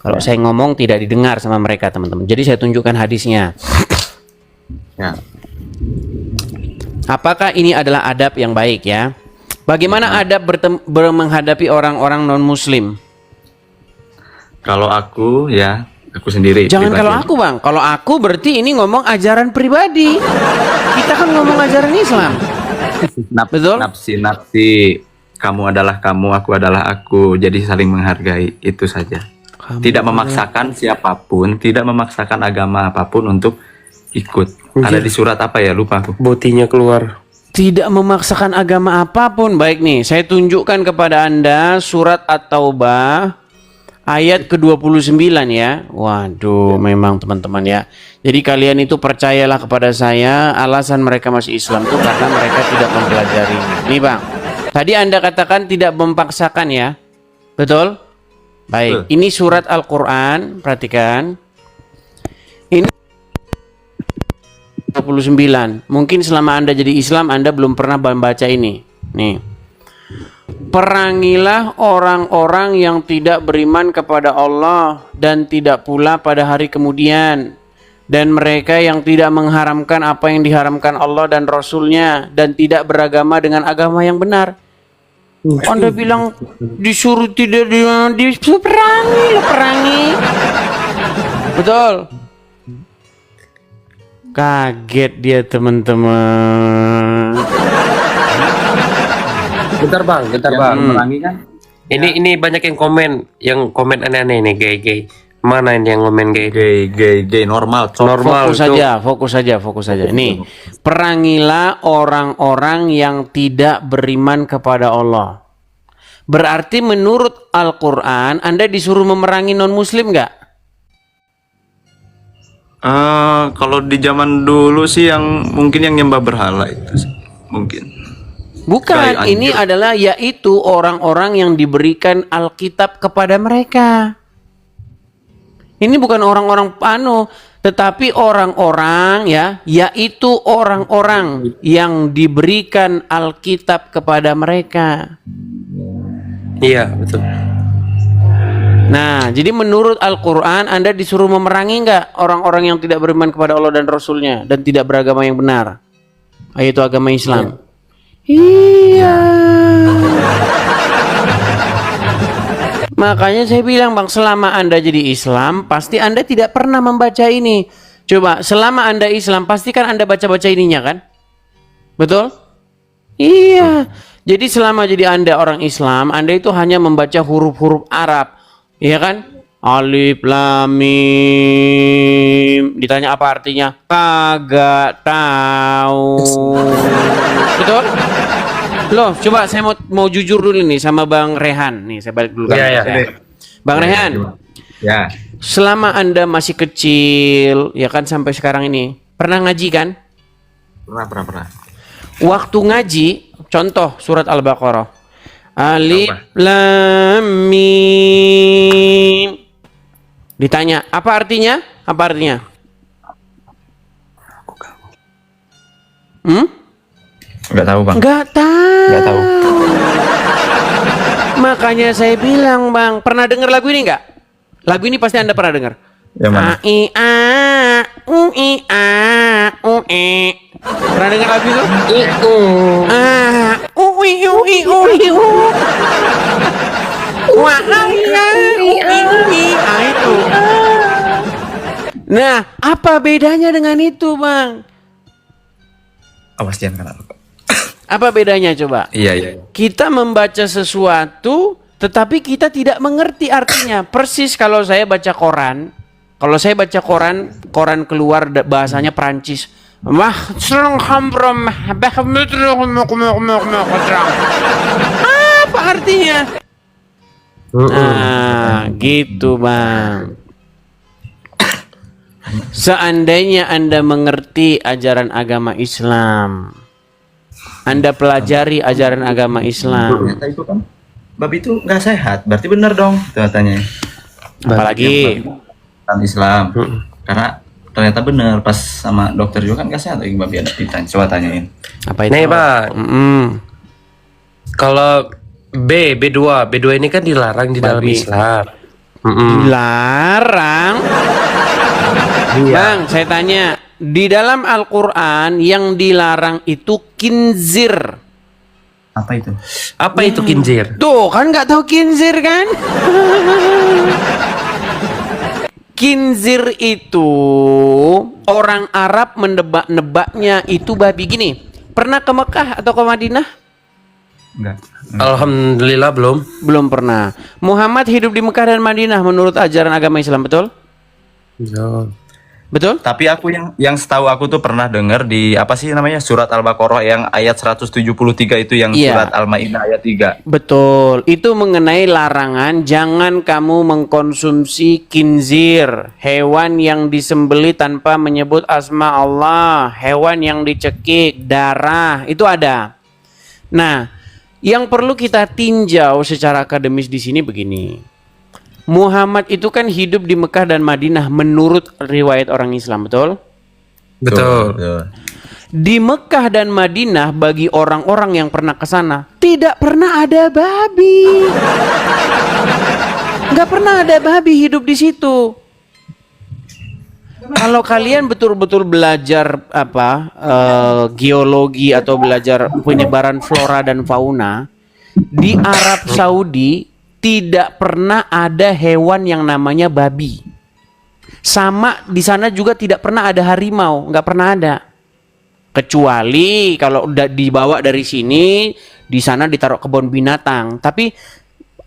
Kalau saya ngomong tidak didengar sama mereka, teman-teman. Jadi saya tunjukkan hadisnya. Ya. Apakah ini adalah adab yang baik ya? Bagaimana adab menghadapi orang-orang non-muslim? Kalau aku ya, aku sendiri. Jangan pribadi. kalau aku, Bang. Kalau aku berarti ini ngomong ajaran pribadi. Kita kan ngomong ajaran Islam. Betul? Nafsi. Kamu adalah kamu, aku adalah aku. Jadi saling menghargai, itu saja. Tidak memaksakan siapapun, tidak memaksakan agama apapun untuk ikut. Ada di surat apa ya? Lupa aku. Botinya keluar. Tidak memaksakan agama apapun. Baik nih, saya tunjukkan kepada Anda surat At-Taubah ayat ke-29 ya. Waduh, memang teman-teman ya. Jadi kalian itu percayalah kepada saya, alasan mereka masih Islam itu karena mereka tidak mempelajari. Nih Bang, tadi Anda katakan tidak memaksakan ya. Betul? Baik, ini surat Al-Quran, perhatikan. Ini 29. Mungkin selama Anda jadi Islam Anda belum pernah membaca ini. Nih. Perangilah orang-orang yang tidak beriman kepada Allah dan tidak pula pada hari kemudian, dan mereka yang tidak mengharamkan apa yang diharamkan Allah dan Rasul-Nya dan tidak beragama dengan agama yang benar. Anda bilang disuruh tidak diperangi, perangi. Betul. Kaget dia teman-teman. Bentar bang. Merangi kan? Ini banyak yang komen aneh-aneh nih, gay. Mana ini yang komen gay? Gay normal. Normal. Fokus saja. Nih, perangilah orang-orang yang tidak beriman kepada Allah. Berarti menurut Al-Quran, Anda disuruh memerangi non-Muslim nggak? Kalau di zaman dulu sih yang mungkin yang nyembah berhala itu sih. Mungkin. Bukan, Kayak ini anjir. adalah yaitu orang-orang yang diberikan Alkitab kepada mereka. Ini bukan orang-orang tetapi orang-orang yaitu orang-orang yang diberikan Alkitab kepada mereka. Iya betul. Nah, jadi menurut Al-Quran Anda disuruh memerangi nggak orang-orang yang tidak beriman kepada Allah dan Rasulnya dan tidak beragama yang benar, yaitu agama Islam? Iya. Makanya saya bilang bang, selama Anda jadi Islam, pasti Anda tidak pernah membaca ini. Coba, selama Anda Islam, pasti kan Anda baca-baca ininya kan? Betul? Iya. Jadi selama jadi Anda orang Islam, Anda itu hanya membaca huruf-huruf Arab. Iya kan? Alif, Lam, Mim. Ditanya apa artinya? Kagak tahu. Betul? Loh, coba saya mau jujur dulu nih sama Bang Rehan. Nih, saya balik dulu. Iya. Bang Rehan, Ya. selama Anda masih kecil, ya kan sampai sekarang ini, pernah ngaji kan? Pernah. Waktu ngaji, contoh surat Al-Baqarah. Alif, Lam, Mim. Ditanya, apa artinya? Apa artinya? Nggak tahu bang. Nggak tahu. Nggak tahu. Makanya saya bilang bang, pernah dengar lagu ini nggak? Lagu ini pasti Anda pernah dengar. Yang mana? A I A U I A U E. Pernah dengar lagu itu? A U I U I U I U. Wah U I U I. Ah itu. Nah, apa bedanya dengan itu bang? Awas jangan kena. Apa bedanya coba? Iya. Kita membaca sesuatu tetapi kita tidak mengerti artinya. Persis kalau saya baca koran. Kalau saya baca koran keluar bahasanya Perancis. Apa artinya? Nah, gitu bang. Seandainya Anda mengerti ajaran agama Islam, Anda pelajari ajaran agama Islam. Ternyata itu kan babi itu nggak sehat, berarti benar dong katanya. Apalagi Islam. Karena ternyata benar pas sama dokter juga kan nggak sehat lagi babi, ada ditanya, coba tanyain. apa itu? Nih bang, kalau B2 ini kan dilarang di dalam Babi. Islam. Dilarang. Bang, saya tanya, di dalam Al-Quran yang dilarang itu kinzir. Apa itu? Apa itu kinzir? Tuh kan nggak tahu kinzir kan? Kinzir itu orang Arab menebak-nebaknya itu babi gini. Pernah ke Mekah atau ke Madinah? Enggak. Alhamdulillah belum. Belum pernah. Muhammad hidup di Mekah dan Madinah menurut ajaran agama Islam, betul? Betul? Tapi aku yang setahu aku tuh pernah dengar di apa sih namanya surat Al-Baqarah yang ayat 173 itu yang Iya. surat Al-Maidah ayat 3. Betul. Itu mengenai larangan jangan kamu mengkonsumsi kinzir, hewan yang disembeli tanpa menyebut asma Allah, hewan yang dicekik, darah, itu ada. Nah, yang perlu kita tinjau secara akademis di sini begini. Muhammad itu kan hidup di Mekah dan Madinah menurut riwayat orang Islam, betul? Betul. Di Mekah dan Madinah bagi orang-orang yang pernah ke sana tidak pernah ada babi. Nggak pernah ada babi hidup di situ. Kalau kalian betul-betul belajar geologi atau belajar penyebaran flora dan fauna, di Arab Saudi tidak pernah ada hewan yang namanya babi. Sama di sana juga tidak pernah ada harimau, nggak pernah ada. Kecuali kalau udah dibawa dari sini, di sana ditaruh kebun binatang. Tapi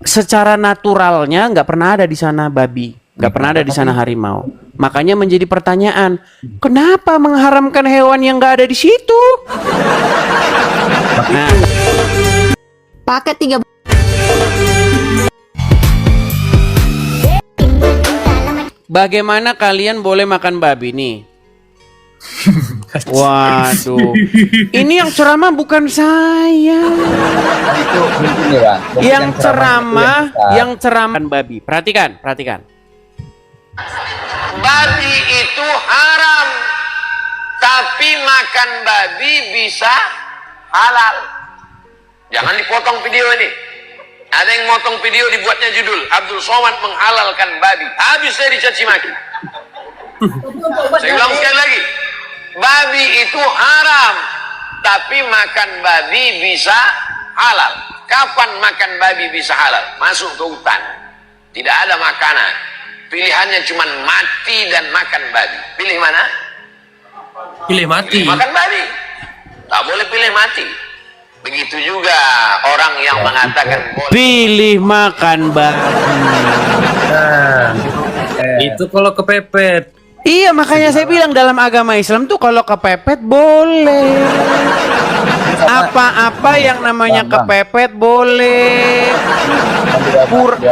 secara naturalnya nggak pernah ada di sana babi, nggak pernah ada di sana harimau. Makanya menjadi pertanyaan, kenapa mengharamkan hewan yang nggak ada di situ? Nah, Paket 3 bagaimana kalian boleh makan babi nih? Waduh, ini yang ceramah bukan saya. Itu mungkin ya Bang. Yang ceramah babi. Perhatikan. Babi itu haram, tapi makan babi bisa halal. Jangan dipotong video ini. Ada yang motong video dibuatnya judul Abdul Somad menghalalkan babi. Habis saya dicaci maki. Saya ulang sekali lagi. Babi itu haram, tapi makan babi bisa halal. Kapan makan babi bisa halal? Masuk ke hutan. Tidak ada makanan. Pilihannya cuma mati dan makan babi. Pilih mana? Pilih mati. Makan babi. Tak boleh pilih mati. Begitu juga orang yang mengatakan boleh. Pilih makan babi. Nah, itu kalau kepepet. Iya, makanya saya bilang dalam agama Islam tuh kalau kepepet boleh. Apa-apa yang namanya kepepet boleh.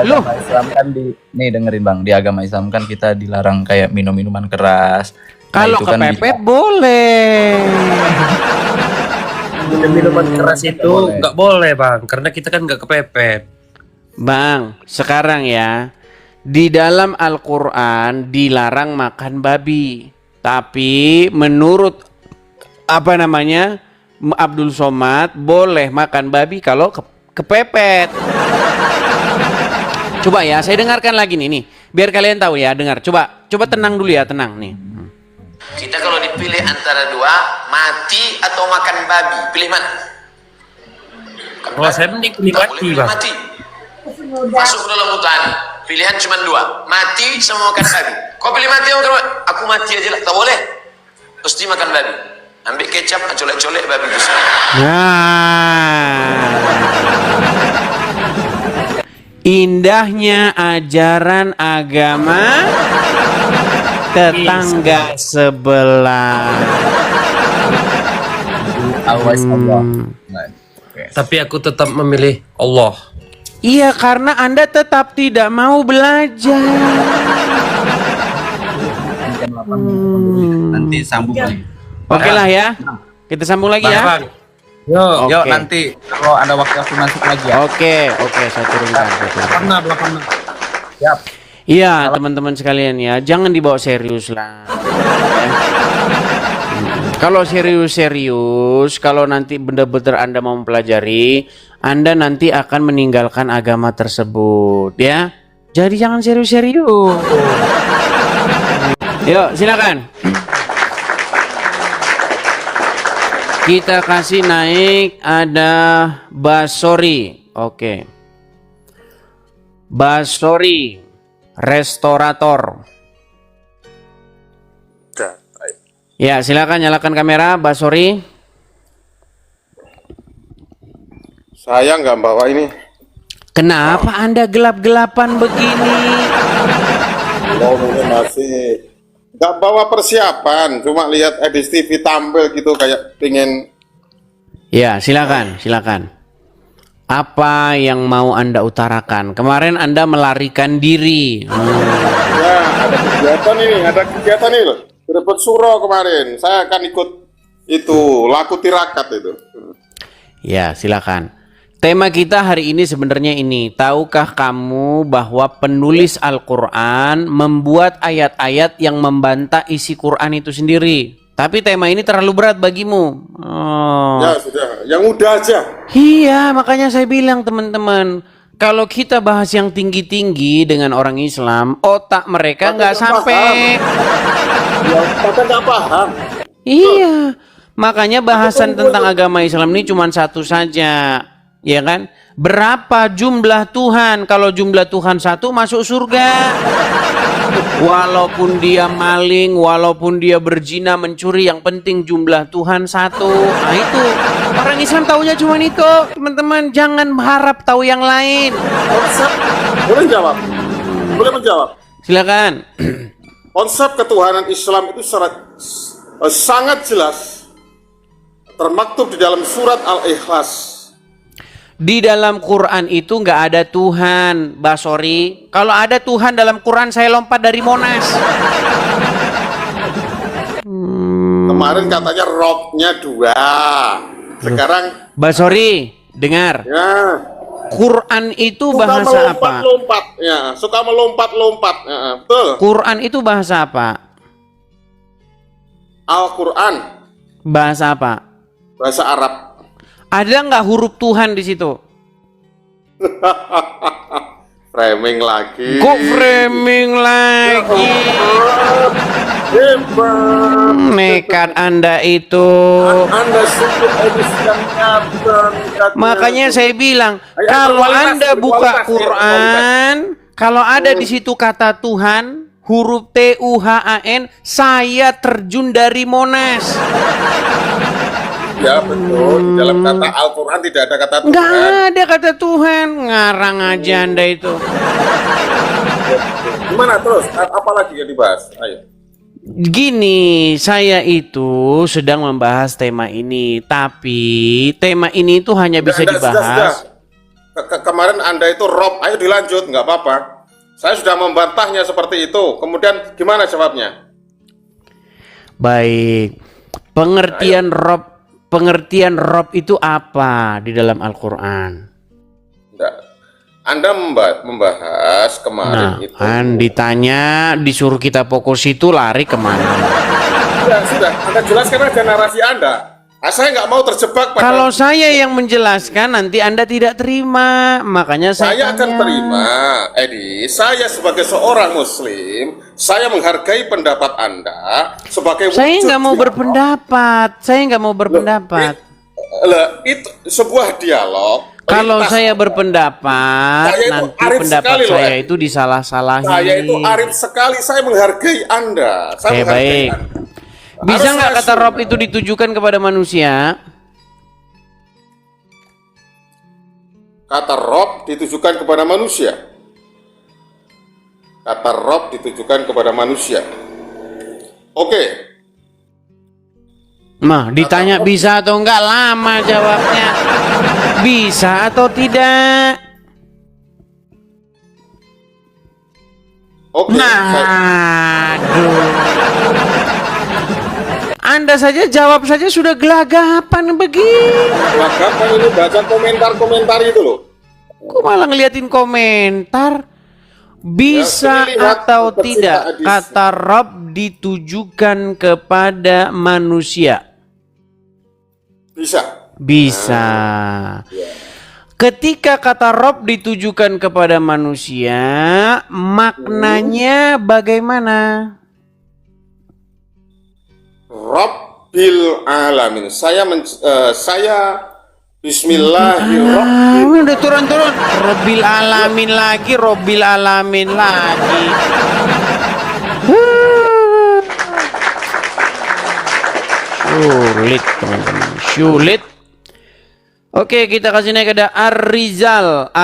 Loh, Islam kan nih dengerin Bang, di agama Islam kan kita dilarang kayak minum minuman keras. Kalau itu kan kepepet boleh. Minuman keras itu nggak boleh Bang, karena kita kan nggak kepepet. Bang, sekarang ya, di dalam Al-Quran dilarang makan babi. Tapi menurut Abdul Somad boleh makan babi kalau kepepet. Coba ya, saya dengarkan lagi nih, biar kalian tahu ya, dengar. Coba tenang dulu ya, tenang nih. Kita kalau dipilih antara dua, mati atau makan babi, pilih mana? Oh, saya mending pilih Tak mati boleh pilih Bang. mati. Masuk ke dalam hutan, pilihan cuma dua, mati sama makan babi. Kau pilih mati atau makan babi? Aku mati aja lah, tak boleh. Mesti makan babi. Ambil kecap, colek-colek babi itu semua. Nah, indahnya ajaran agama tetangga sebelah. Always Allah. Tapi aku tetap memilih Allah. Iya, karena Anda tetap tidak mau belajar. Nanti sambung lagi. Oke lah ya, kita sambung lagi ya. Bang. Yo, Yuk Oke. nanti kalau ada waktu aku masuk lagi ya. Oke, saya turunkan. Belakang. Siap. Iya, teman-teman sekalian ya, jangan dibawa serius lah. Kalau serius-serius, kalau nanti benar-benar Anda mau mempelajari, Anda nanti akan meninggalkan agama tersebut, ya. Jadi jangan serius-serius. Yuk, silakan. Kita kasih naik, ada Basori. Oke. Basori, restorator. Ya, silakan nyalakan kamera, Basori. Saya nggak bawa ini. Kenapa Anda gelap-gelapan begini? Oh, ini masih nggak bawa persiapan, cuma lihat Edis TV tampil gitu kayak pengen. Ya, silakan. Apa yang mau Anda utarakan? Kemarin Anda melarikan diri. Ya, ada kegiatan ini loh. Direbut Suro kemarin. Saya akan ikut itu laku tirakat itu. Ya, silakan. Tema kita hari ini sebenarnya ini. Tahukah kamu bahwa penulis Al-Quran membuat ayat-ayat yang membantah isi Quran itu sendiri? Tapi tema ini terlalu berat bagimu. Oh. Ya sudah, yang mudah aja. Iya, makanya saya bilang teman-teman, kalau kita bahas yang tinggi-tinggi dengan orang Islam, otak mereka nggak sampai. Ya, kita nggak paham. Iya, makanya bahasan tentang agama Islam ini cuma satu saja. ya kan? Berapa jumlah Tuhan? Kalau jumlah Tuhan satu masuk surga. Walaupun dia maling, walaupun dia berzina, mencuri, yang penting jumlah Tuhan satu. Nah itu, orang Islam taunya cuma itu, teman-teman. Jangan harap tahu yang lain. Boleh jawab? Boleh menjawab? Silakan. Konsep ketuhanan Islam itu sangat jelas termaktub di dalam surat Al-Ikhlas. Di dalam Quran itu nggak ada Tuhan, Basori. Kalau ada Tuhan dalam Quran, saya lompat dari Monas. Kemarin katanya Robnya 2. Sekarang Basori, dengar. ya Quran itu suka bahasa apa? melompat-lompat, ya, suka melompat-lompat, ya, betul. Quran itu bahasa apa? Al-Quran Bahasa apa? bahasa Arab. Ada nggak huruf Tuhan di situ? Framing lagi. Kok framing lagi? Hebat. Nekat Anda itu. Anda sebut edisi yang nyata. Makanya saya bilang, Ayo, kalau berkualitas, Anda buka berkualitas, ya, Quran, kalau ada di situ kata Tuhan, huruf Tuhan, saya terjun dari Monas. Ya betul, di dalam kata Al-Quran tidak ada kata Tuhan. Nggak ada kata Tuhan, ngarang aja Anda itu. Gimana terus? Apa lagi yang dibahas? Ayo. Gini, saya itu sedang membahas tema ini, tapi tema ini itu hanya bisa Anda dibahas. Kemarin Anda itu Rob, ayo dilanjut, nggak apa-apa. Saya sudah membantahnya seperti itu. Kemudian gimana jawabnya? Baik, pengertian Rob itu apa di dalam Al-Quran? Enggak. Anda membahas kemarin itu. Ditanya, disuruh kita fokus itu, lari kemana? Sudah, Anda jelaskan aja narasi Anda. Saya nggak mau terjebak pada... Kalau saya yang menjelaskan, nanti Anda tidak terima. Makanya Saya akan tanya. terima, Edi. Saya sebagai seorang Muslim, saya menghargai pendapat Anda sebagai Saya wujud nggak mau dialog. berpendapat. Saya nggak mau berpendapat. Itu sebuah dialog. Kalau lintas. saya berpendapat, Saya itu nanti arif pendapat sekali loh, saya Ed. itu disalah-salahi. Saya itu arif sekali. Saya menghargai Anda. Saya Oke, menghargai baik. Anda. Bisa Harus nggak kata rasional. Rob itu ditujukan kepada manusia? Kata Rob ditujukan kepada manusia. Kata Rob ditujukan kepada manusia. Oke. Nah, ditanya bisa atau enggak, lama jawabnya. Bisa atau tidak? Oke. Aduh. Anda saja jawab saja sudah gelagapan begini. Kenapa ini baca komentar-komentar itu loh? Kok malah ngeliatin komentar? Bisa Ya, ini lihat atau tercipta tidak hadis. kata Rob ditujukan kepada manusia? Bisa. Bisa. Ketika kata Rob ditujukan kepada manusia, maknanya bagaimana? Rabbil alamin. Saya Bismillahirrahmanirrahim. Udah turun-turun. Robbil alamin lagi, Robbil alamin lagi. Sulit teman-teman, sulit. Oke, kita kasih naik ada Ar-Rizal 2.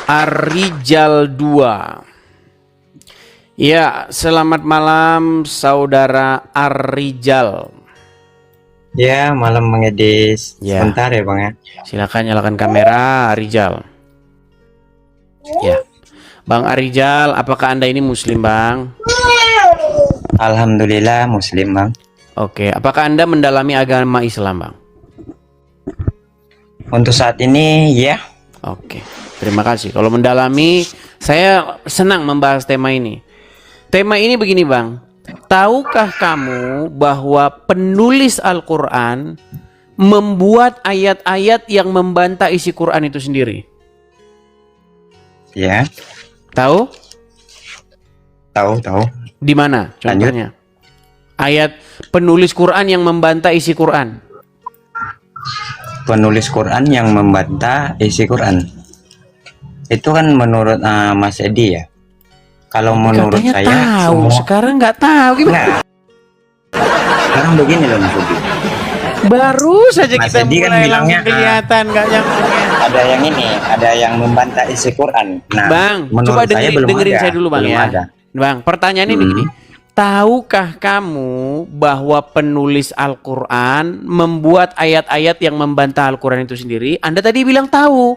Ar-Rizal 2. Ya, selamat malam saudara Ar-Rizal. Ya, malam Bang Edis. Ya. Sebentar ya Bang ya. Silakan nyalakan kamera, Rizal. Ya, Bang Arijal, apakah Anda ini Muslim, Bang? Alhamdulillah Muslim Bang. Oke, apakah Anda mendalami agama Islam, Bang? Untuk saat ini ya. Oke, terima kasih. Kalau mendalami, saya senang membahas tema ini. Tema ini begini, Bang. Tahukah kamu bahwa penulis Al-Quran membuat ayat-ayat yang membantah isi Quran itu sendiri? Ya. Tahu? Tahu. Di mana contohnya? Ayat penulis Quran yang membantah isi Quran. Penulis Quran yang membantah isi Quran. Itu kan menurut Mas Edi ya. Kalau menurut Katanya saya tahu, sekarang nggak tahu gimana? Nah, sekarang begini loh Mas Edi. Baru saja Mas kita Edi kan mulai bilangnya, langsung kelihatan nggak nyambungnya. Ada yang ini, ada yang membantah isi Quran. Nah, Bang, menurut coba saya dengerin saya dulu Bang belum ya. ada. Bang, pertanyaan ini gini. Tahukah kamu bahwa penulis Al-Quran membuat ayat-ayat yang membantah Al-Quran itu sendiri? Anda tadi bilang tahu.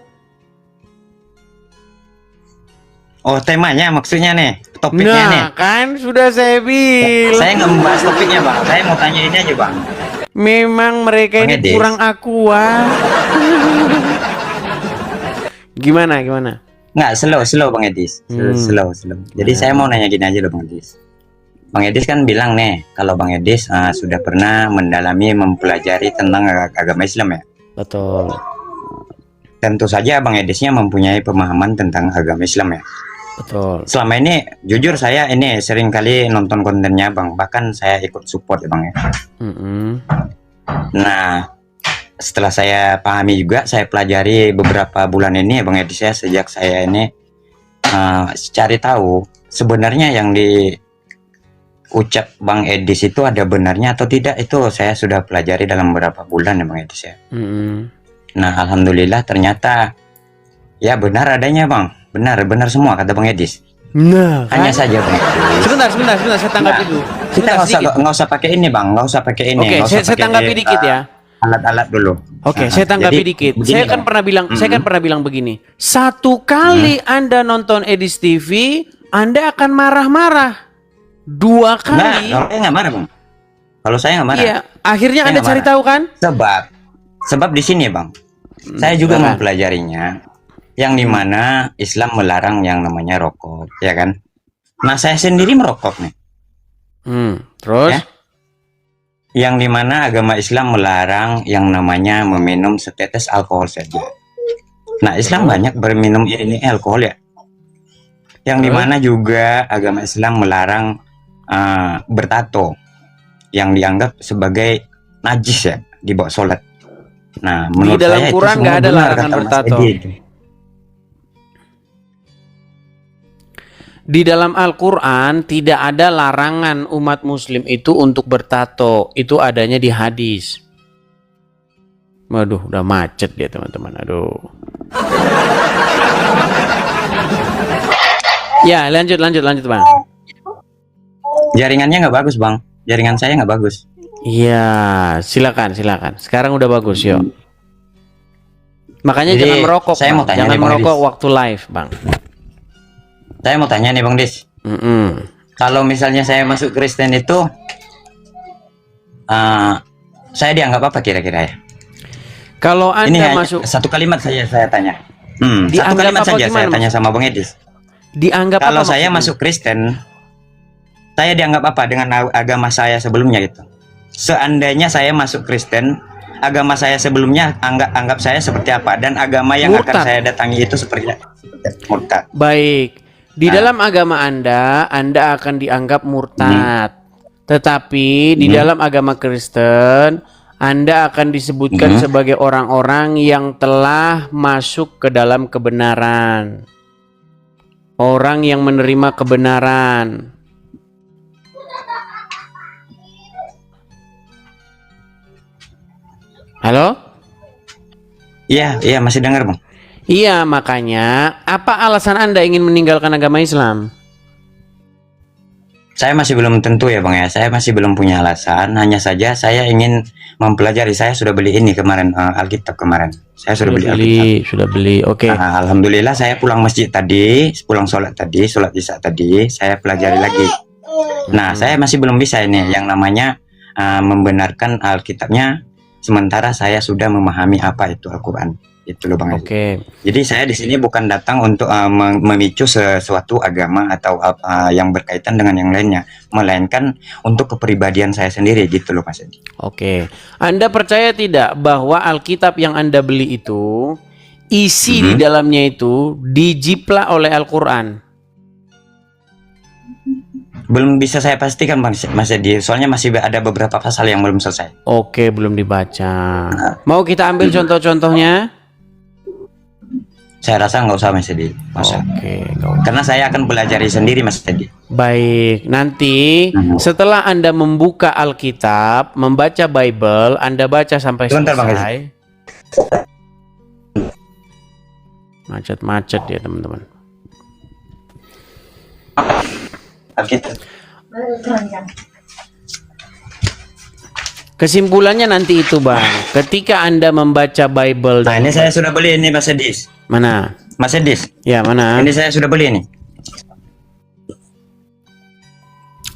Oh, temanya maksudnya nih, topiknya nih. Nah, kan sudah saya bilang. Saya nggak membahas topiknya Bang. Saya mau tanya ini aja Bang. Memang mereka Bang ini Edis. kurang akuah. Gimana? Nggak, slow Bang Edis. Slow. Jadi saya mau nanya gini aja loh Bang Edis. Bang Edis kan bilang nih, kalau Bang Edis sudah pernah mendalami, mempelajari tentang agama Islam ya. Betul. Tentu saja Bang Edisnya mempunyai pemahaman tentang agama Islam ya. Betul. Selama ini, jujur saya ini sering kali nonton kontennya Bang. Bahkan saya ikut support ya Bang ya. Nah, setelah saya pahami juga, saya pelajari beberapa bulan ini ya Bang Edis ya, sejak saya ini cari tahu sebenarnya yang diucap Bang Edis itu ada benarnya atau tidak, itu saya sudah pelajari dalam beberapa bulan ya Bang Edis ya. Nah, alhamdulillah ternyata ya benar adanya Bang, benar semua kata Bang Edis. Nah, Hanya saja Bang Edis. Sebentar, saya tanggapi dulu. Kita nggak usah pakai ini Bang, nggak usah pakai ini. Oke, nggak usah saya pakai, tanggapi dikit ya. Alat-alat dulu. Oke, saya tanggapi jadi dikit. begini, Saya kan Bang. pernah bilang begini. Satu kali Anda nonton Edis TV, Anda akan marah-marah. Dua kali. Kalau saya nggak marah Bang. Kalau saya nggak marah. Iya, akhirnya Saya Anda nggak cari marah. tahu kan? Sebab di sini Bang, saya juga silakan. mempelajarinya, yang dimana Islam melarang yang namanya rokok, ya kan? Nah, saya sendiri merokok nih. Terus? Ya? Yang dimana agama Islam melarang yang namanya meminum setetes alkohol saja. Nah, Islam banyak berminum ini alkohol ya. Yang dimana juga agama Islam melarang bertato, yang dianggap sebagai najis ya di bawah sholat. Nah, menurut dalam saya Quran itu semua nggak ada benar larangan kata Mas bertato. Edi itu. Di dalam Al-Quran tidak ada larangan umat muslim itu untuk bertato. Itu adanya di hadis. Waduh, udah macet dia teman-teman. Aduh. Ya, lanjut Bang. Jaringannya nggak bagus Bang. Jaringan saya nggak bagus. Iya, silakan. Sekarang udah bagus, yuk. Makanya Jadi, jangan merokok, saya Bang. mau tanya Jangan nih, Bang merokok Edis. waktu live, Bang. Saya mau tanya nih Bang Dis. Kalau misalnya saya masuk Kristen itu, saya dianggap apa kira-kira ya? Kalau Ini Anda hanya masuk, satu kalimat saja saya tanya. Satu Dianggap kalimat apa saja gimana, saya Mas? tanya sama Bang Edis. dianggap Kalau apa saya maksudnya? masuk Kristen, saya dianggap apa dengan agama saya sebelumnya gitu? Seandainya saya masuk Kristen, agama saya sebelumnya anggap saya seperti apa, dan agama yang akan Murtad. saya datangi itu seperti murtad. Baik, di dalam agama Anda akan dianggap murtad. Tetapi di dalam agama Kristen, Anda akan disebutkan sebagai orang-orang yang telah masuk ke dalam kebenaran. Orang yang menerima kebenaran. Halo? Iya, masih dengar Bang. Iya, makanya apa alasan Anda ingin meninggalkan agama Islam? Saya masih belum tentu ya Bang ya. Saya masih belum punya alasan. Hanya saja saya ingin mempelajari. Saya sudah beli ini kemarin, Alkitab kemarin. Saya sudah beli Alkitab. Sudah beli. Oke. Nah, alhamdulillah saya pulang masjid tadi, pulang sholat isya tadi, saya pelajari lagi. Nah, saya masih belum bisa ini yang namanya membenarkan Alkitabnya, sementara saya sudah memahami apa itu Al-Quran. Itu loh Bang. Oke. Jadi saya di sini bukan datang untuk memicu sesuatu agama atau yang berkaitan dengan yang lainnya, melainkan untuk kepribadian saya sendiri gitu loh Mas Edi. Oke. Anda percaya tidak bahwa Alkitab yang Anda beli itu isi di dalamnya itu dijiplak oleh Al-Quran? Belum bisa saya pastikan Bang Mas Edi, soalnya masih ada beberapa pasal yang belum selesai. Oke, belum dibaca. Mau kita ambil contoh-contohnya? Saya rasa nggak usah Mas Edi. Oke, karena saya akan pelajari sendiri Mas Edi. Baik, nanti setelah Anda membuka Alkitab, membaca Bible, Anda baca sampai Sebentar, Bang selesai. Macet-macet ya teman-teman. Kesimpulannya nanti itu Bang, ketika Anda membaca Bible. Nah ini saya sudah beli ini Mas Edis. Mana? Mas Edis. Ya mana? Ini saya sudah beli ini.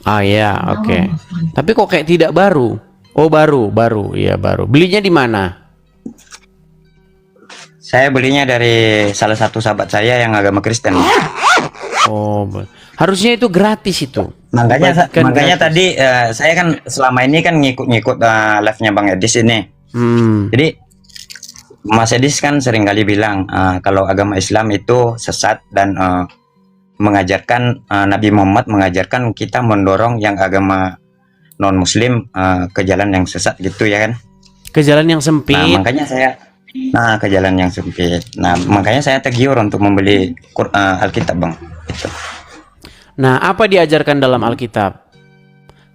Ah ya, oke. Tapi kok kayak tidak baru? Oh baru, iya baru. Belinya di mana? Saya belinya dari salah satu sahabat saya yang agama Kristen. Oh, harusnya itu gratis itu. Makanya gratis. tadi saya kan selama ini kan ngikut live-nya Bang Edis ini. Jadi Mas Edis kan sering kali bilang kalau agama Islam itu sesat dan mengajarkan Nabi Muhammad mengajarkan kita mendorong yang agama non Muslim ke jalan yang sesat gitu ya kan? Ke jalan yang sempit. Nah makanya saya ke jalan yang sempit. Nah makanya saya tergiur untuk membeli Alkitab Bang. Gitu. Nah, apa diajarkan dalam Alkitab?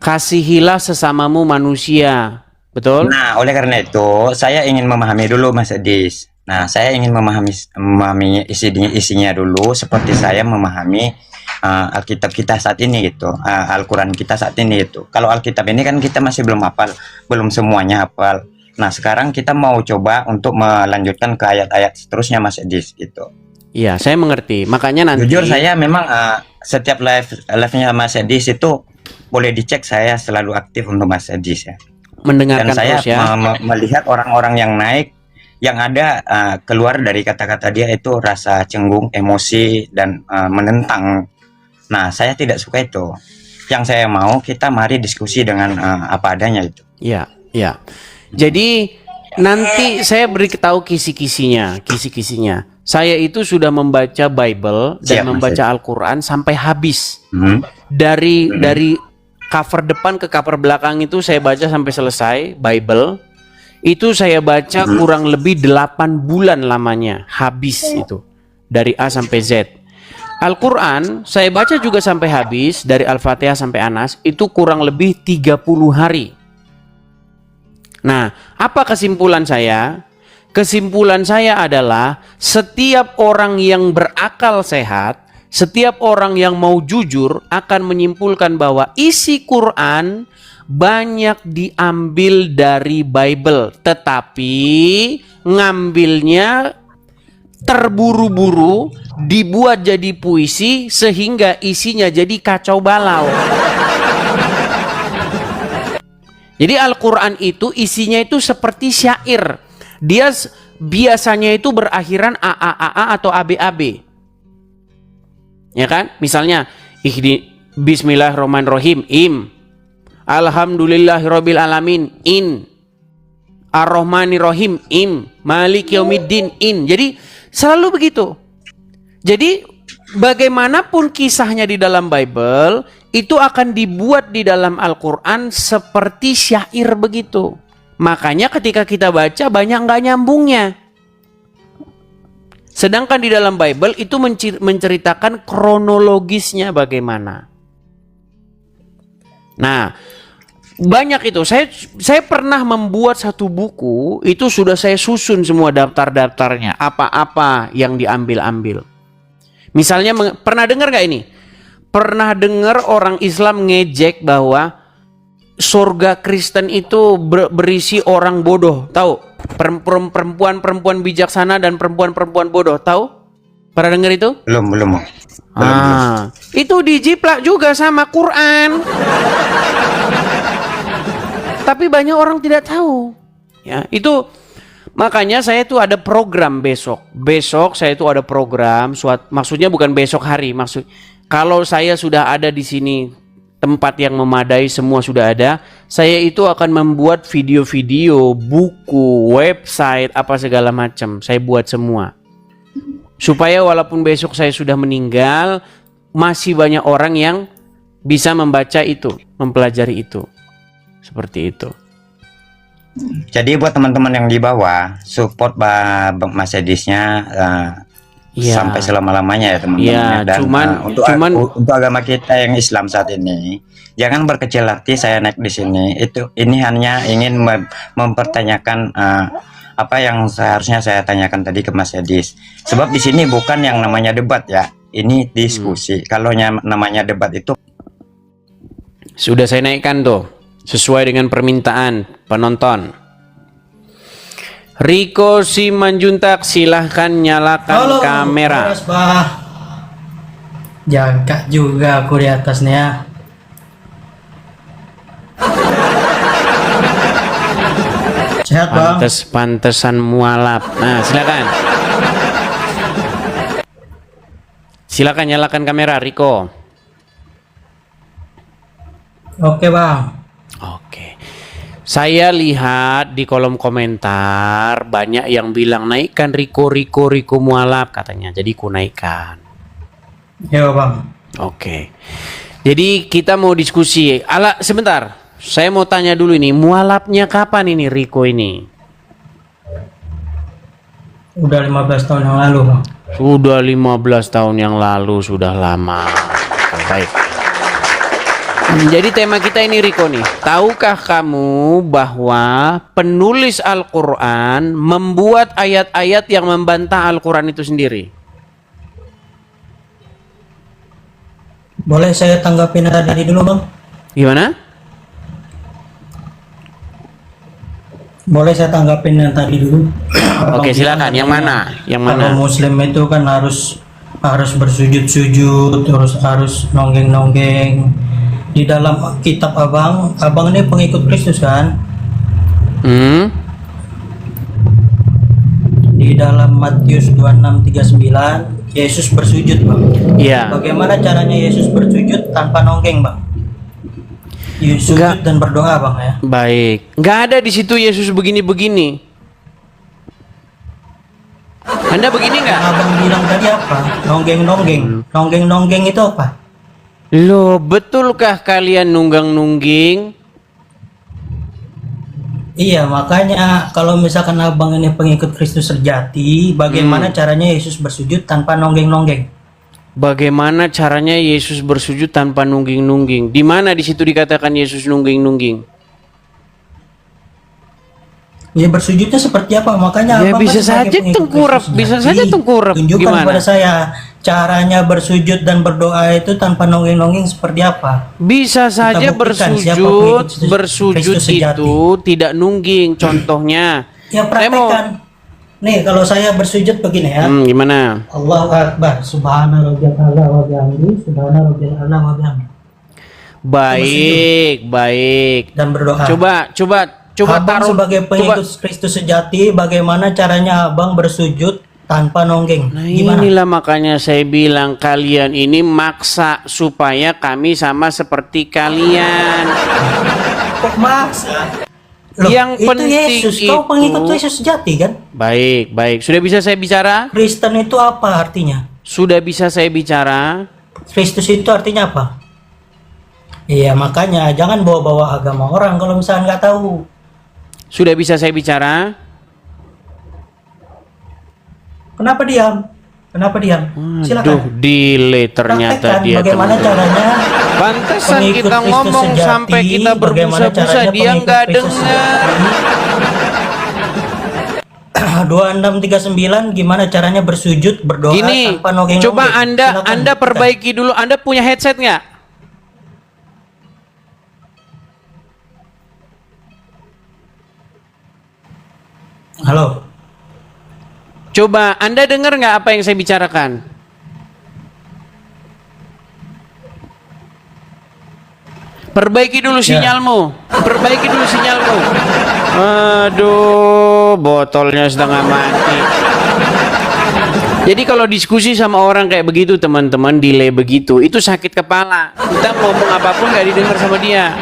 Kasihilah sesamamu manusia, betul? Nah, oleh karena itu, saya ingin memahami dulu Mas Edis. Nah, saya ingin memahami isinya dulu, seperti saya memahami Alkitab kita saat ini gitu, Al-Quran kita saat ini gitu. Kalau Alkitab ini kan kita masih belum hafal, belum semuanya hafal. Nah, sekarang kita mau coba untuk melanjutkan ke ayat-ayat seterusnya Mas Edis gitu. Iya, saya mengerti. Makanya nanti. Jujur saya memang setiap live-nya Mas Edis itu boleh dicek, saya selalu aktif untuk Mas Edis ya. Mendengarkan dan saya terus ya. Melihat orang-orang yang naik, yang ada keluar dari kata-kata dia itu rasa cenggung, emosi dan menentang. Nah, saya tidak suka itu. Yang saya mau kita mari diskusi dengan apa adanya itu. Iya, iya. Jadi nanti saya beritahu kisi-kisinya. Saya itu sudah membaca Bible dan membaca Al-Quran sampai habis. Dari cover depan ke cover belakang itu saya baca sampai selesai Bible. Itu saya baca kurang lebih 8 bulan lamanya, habis itu. Dari A sampai Z. Al-Quran saya baca juga sampai habis, dari Al-Fatihah sampai Anas, itu kurang lebih 30 hari. Nah, apa kesimpulan saya? Kesimpulan saya adalah setiap orang yang berakal sehat, setiap orang yang mau jujur akan menyimpulkan bahwa isi Quran banyak diambil dari Bible, tetapi ngambilnya terburu-buru, dibuat jadi puisi sehingga isinya jadi kacau balau. Jadi Al-Quran itu isinya itu seperti syair. Dia biasanya itu berakhiran AAAA atau ABAB. Ya kan? Misalnya Bismillahirrahmanirrahim, im. Alhamdulillahirabbil alamin, in. Ar-Rahmanirrahim, im. Maliki yaumiddin, in. Jadi selalu begitu. Jadi bagaimanapun kisahnya di dalam Bible, itu akan dibuat di dalam Al-Quran seperti syair begitu. Makanya ketika kita baca banyak nggak nyambungnya. Sedangkan di dalam Bible itu menceritakan kronologisnya bagaimana. Nah, banyak itu. Saya pernah membuat satu buku, itu sudah saya susun semua daftar-daftarnya, apa-apa yang diambil-ambil. Misalnya pernah dengar nggak ini? Pernah dengar orang Islam ngejek bahwa surga Kristen itu berisi orang bodoh, tahu? Perempuan bijaksana dan perempuan bodoh, tahu? Pernah dengar itu? Belum. Itu dijiplak juga sama Quran. Tapi banyak orang tidak tahu. Ya, itu makanya saya tuh ada program besok. Besok saya tuh ada program, maksudnya bukan besok hari, kalau saya sudah ada di sini, tempat yang memadai semua sudah ada, saya itu akan membuat video-video, buku, website, apa segala macam. Saya buat semua. Supaya walaupun besok saya sudah meninggal, masih banyak orang yang bisa membaca itu, mempelajari itu. Seperti itu. Jadi buat teman-teman yang di bawah, support Bang Mas Edisnya sampai selama-lamanya ya teman-teman. Ya, Dan untuk agama kita yang Islam saat ini, jangan berkecil hati saya naik di sini. Ini hanya ingin mempertanyakan apa yang seharusnya saya tanyakan tadi ke Mas Edis. Sebab di sini bukan yang namanya debat ya, ini diskusi. Kalau namanya debat itu sudah saya naikkan tuh, sesuai dengan permintaan penonton. Riko Simanjuntak, silahkan nyalakan kamera. Jangka juga aku di atasnya. Sehat bang. Pantesan mualaf. Nah, silakan. Silakan nyalakan kamera, Riko. Oke bang. Oke. Saya lihat di kolom komentar banyak yang bilang naikkan Riko mualaf katanya. Jadi ku naikkan. Ya bang. Oke. Jadi kita mau diskusi. Sebentar. Saya mau tanya dulu ini, mualafnya kapan ini Riko ini? Udah 15 tahun yang lalu bang. Sudah 15 tahun yang lalu, sudah lama. Baik. Jadi tema kita ini Riko nih, tahukah kamu bahwa penulis Al-Quran membuat ayat-ayat yang membantah Al-Quran itu sendiri? Boleh saya tanggapin tadi dulu bang? Gimana? Boleh saya tanggapin yang tadi dulu? Oke silakan, yang mana? Yang mana? Kalau muslim itu kan harus bersujud-sujud, terus harus nonggeng-nonggeng. Di dalam kitab abang ini pengikut Kristus kan? Di dalam Matius 26:39 Yesus bersujud bang. Iya. Bagaimana caranya Yesus bersujud tanpa nonggeng bang? Sujud dan berdoa bang ya. Baik. Nggak ada di situ Yesus begini-begini. Anda begini nggak? Abang bilang tadi apa? Nonggeng-nonggeng. Nonggeng-nonggeng itu apa? Loh, betulkah kalian nunggang-nungging? Iya, makanya kalau misalkan abang ini pengikut Kristus sejati, bagaimana caranya Yesus bersujud tanpa nonggeng-nonggeng? Bagaimana caranya Yesus bersujud tanpa nungging-nungging? Di mana di situ dikatakan Yesus nungging-nungging? Ya bersujudnya seperti apa? Makanya ya abang bisa kan saja tengkurap, bisa saja tengkurap. Tunjukkan Gimana? kepada saya caranya bersujud dan berdoa itu tanpa nonggeng-nonggeng seperti apa? Bisa saja bersujud itu tidak nungging. Contohnya, ya praktekkan. Nih kalau saya bersujud begini ya. Gimana? Allahu Akbar, subhana rabbiyal a'la wa bihamdihi, subhana rabbiyal a'la wa bihamdihi. Baik. Dan berdoa. Coba abang taruh sebagai pengikut Kristus sejati, bagaimana caranya abang bersujud tanpa nonggeng? Nah, gimana? inilah makanya saya bilang kalian ini maksa supaya kami sama seperti kalian. Kok maksa? Loh, yang itu penting Yesus, kau pengikut Yesus sejati kan? Baik. Sudah bisa saya bicara? Kristen itu apa artinya? Sudah bisa saya bicara? Kristus itu artinya apa? Iya, makanya jangan bawa-bawa agama orang kalau misalnya nggak tahu. Sudah bisa saya bicara? Kenapa diam? Silakan. Delay ternyata dia. Bagaimana caranya? Pantesan kita ngomong sampai kita berbusa-busa dia nggak dengar. 2639 gimana caranya bersujud berdoa tanpa nonggeng-nonggeng? Coba Anda perbaiki dulu. Anda punya headset nggak? Halo. Coba Anda dengar nggak apa yang saya bicarakan? Perbaiki dulu sinyalmu. Aduh, botolnya setengah mati. Jadi kalau diskusi sama orang kayak begitu teman-teman, delay begitu, itu sakit kepala. Kita ngomong apapun nggak didengar sama dia.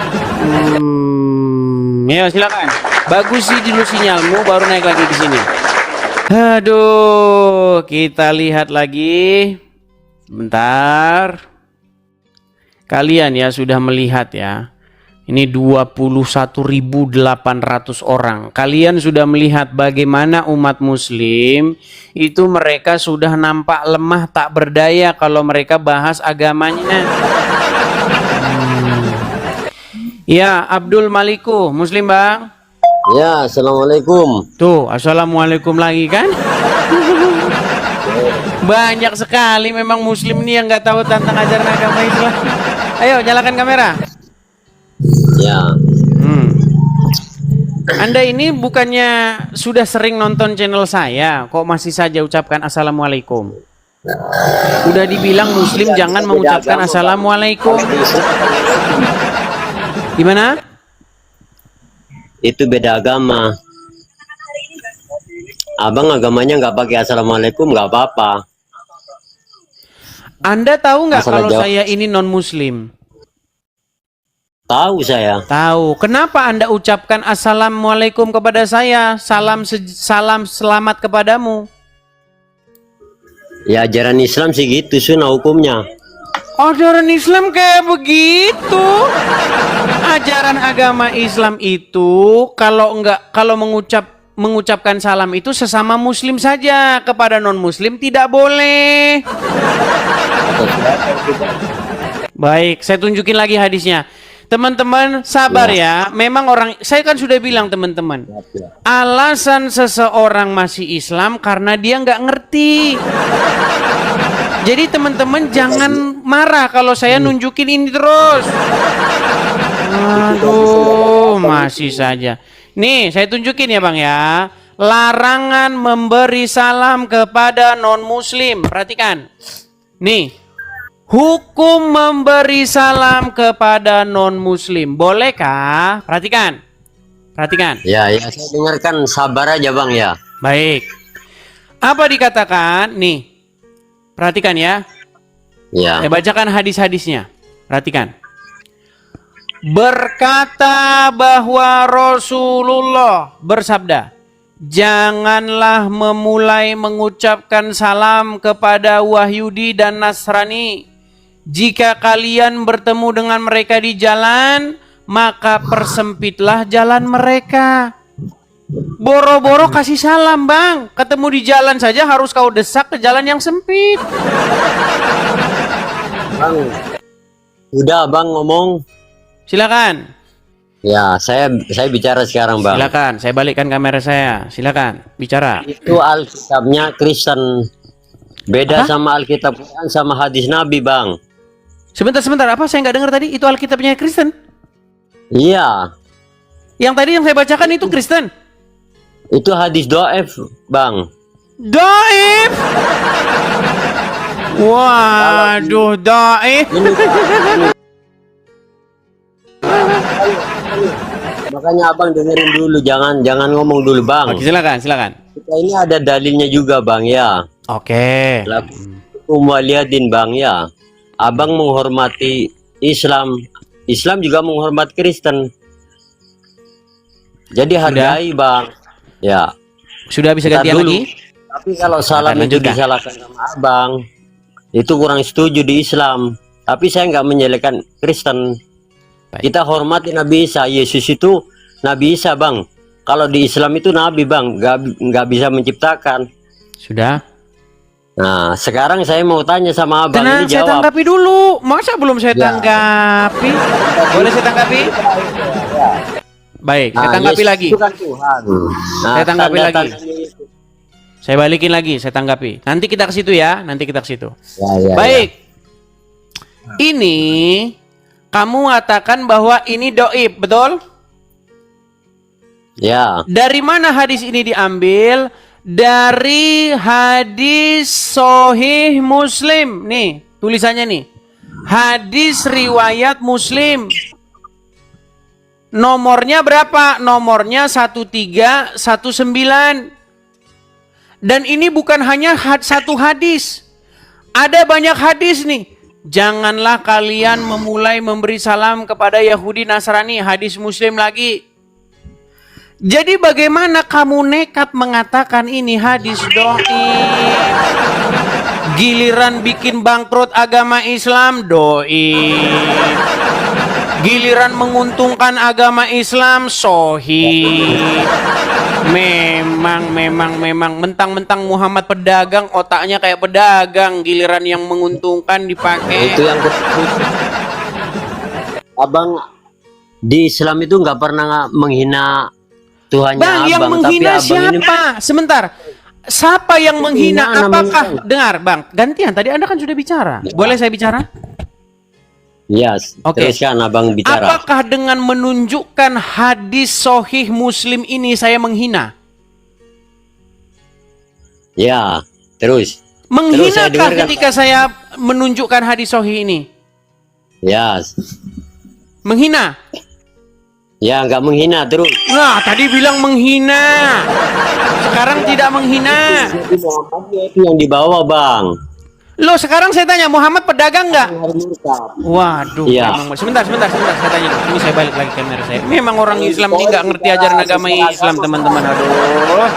Ya silakan. Bagus sih dulu sinyalmu, baru naik lagi di sini. Aduh, kita lihat lagi. Bentar. kalian ya sudah melihat ya. Ini 21.800 orang. Kalian sudah melihat bagaimana umat muslim itu mereka sudah nampak lemah tak berdaya kalau mereka bahas agamanya. Ya, Abdul Maliku, Muslim Bang? Ya, Assalamualaikum. Tuh, Assalamualaikum lagi kan? Banyak sekali memang Muslim nih yang nggak tahu tentang ajaran agama Islam. Ayo, nyalakan kamera. Ya. Anda ini bukannya sudah sering nonton channel saya, kok masih saja ucapkan Assalamualaikum? Udah dibilang Muslim jangan mengucapkan Assalamualaikum. Gimana? Itu beda agama. Abang agamanya nggak pakai Assalamualaikum, nggak apa-apa. Anda tahu nggak Masalah kalau jawab. saya ini non-Muslim? Tahu saya. Tahu. Kenapa Anda ucapkan Assalamualaikum kepada saya? Salam selamat kepadamu. Ya ajaran Islam sih gitu, sunnah hukumnya. Ajaran Islam kayak begitu. Ajaran agama Islam itu kalau mengucapkan salam itu sesama muslim saja, kepada non muslim tidak boleh. Baik, saya tunjukin lagi hadisnya. Teman-teman sabar ya. Memang saya kan sudah bilang teman-teman, alasan seseorang masih Islam karena dia nggak ngerti. Jadi teman-teman jangan marah kalau saya nunjukin ini terus. Aduh, masih saja. Nih, saya tunjukin ya Bang ya. Larangan memberi salam kepada non-muslim. Perhatikan. Nih, hukum memberi salam kepada non-muslim. Bolehkah? Perhatikan. Perhatikan. Ya, saya dengarkan, sabar aja Bang ya. Baik. Apa dikatakan? Nih, perhatikan ya. Ya. Saya bacakan hadis-hadisnya. Perhatikan. Berkata bahwa Rasulullah bersabda, janganlah memulai mengucapkan salam kepada Wahyudi dan Nasrani. Jika kalian bertemu dengan mereka di jalan, maka persempitlah jalan mereka. Boro-boro kasih salam Bang, ketemu di jalan saja harus kau desak ke jalan yang sempit. Bang, udah Bang ngomong. Silakan. Ya, saya bicara sekarang Bang. Silakan, saya balikkan kamera saya. Silakan, bicara. Itu Alkitabnya Kristen. Beda sama Alkitab Quran sama hadis Nabi Bang. Sebentar, apa saya nggak dengar tadi? Itu Alkitabnya Kristen? Iya. Yang tadi yang saya bacakan itu Kristen? Itu hadis do'ef Bang. Do'ef? Waduh, do'ef. Makanya abang dengerin dulu, jangan ngomong dulu Bang. Oke, silakan. Kita ini ada dalilnya juga Bang ya. Oke. Waliyadin Bang ya. Abang menghormati Islam, Islam juga menghormati Kristen. Jadi hargai Bang. Ya. Sudah bisa gantian lagi? Tapi kalau salam itu disalahkan sama abang, itu kurang setuju di Islam. Tapi saya nggak menyelekan Kristen. Kita hormati Nabi Isa. Yesus itu Nabi Isa Bang. Kalau di Islam itu Nabi Bang, nggak bisa menciptakan. Sudah. Nah, sekarang saya mau tanya sama abang. Tenang, ini jawab. saya tanggapi dulu. Masa belum saya tanggapi? Boleh saya tanggapi? Baik, saya tanggapi Yesus lagi. itu kan Tuhan. Nah, Saya tanggapi lagi. tanda-tandanya itu. Saya balikin lagi, saya tanggapi. Nanti kita ke situ ya, nanti kita ke situ. Ya, Baik. Ini kamu mengatakan bahwa ini doib, betul? Ya. Dari mana hadis ini diambil? Dari hadis Sahih Muslim. Nih, tulisannya nih. Hadis riwayat Muslim. Nomornya berapa? Nomornya 1319. Dan ini bukan hanya satu hadis. Ada banyak hadis nih. Janganlah kalian memulai memberi salam kepada Yahudi Nasrani. Hadis Muslim lagi. Jadi bagaimana kamu nekat mengatakan ini hadis dhaif? Giliran bikin bangkrut agama Islam, doi. Giliran menguntungkan agama Islam, sohib. Memang mentang-mentang Muhammad pedagang, otaknya kayak pedagang. Giliran yang menguntungkan dipakai. Itu yang Abang di Islam itu nggak pernah menghina Tuhannya. Bang, yang Abang, menghina tapi abang ini siapa? Sebentar. Siapa yang menghina? Menghina Apakah namanya. dengar, Bang? Gantian. Tadi Anda kan sudah bicara. Boleh saya bicara? Yes, Oke. teruskan abang bicara. Apakah dengan menunjukkan hadis Sahih Muslim ini saya menghina? Ya, terus. Terus saya Menghinakah dengarkan. ketika saya menunjukkan hadis Sahih ini? Yes. Menghina? Ya, nggak menghina terus. Nah, tadi bilang menghina. Sekarang tidak menghina. Itu yang dibawa, Bang. Loh, sekarang saya tanya, Muhammad pedagang nggak? Waduh, Iya. memang. Sebentar, saya tanya. Ini saya balik lagi kamera saya. Memang orang Islam ini nggak ngerti ajaran agama Islam, teman-teman. Aduh.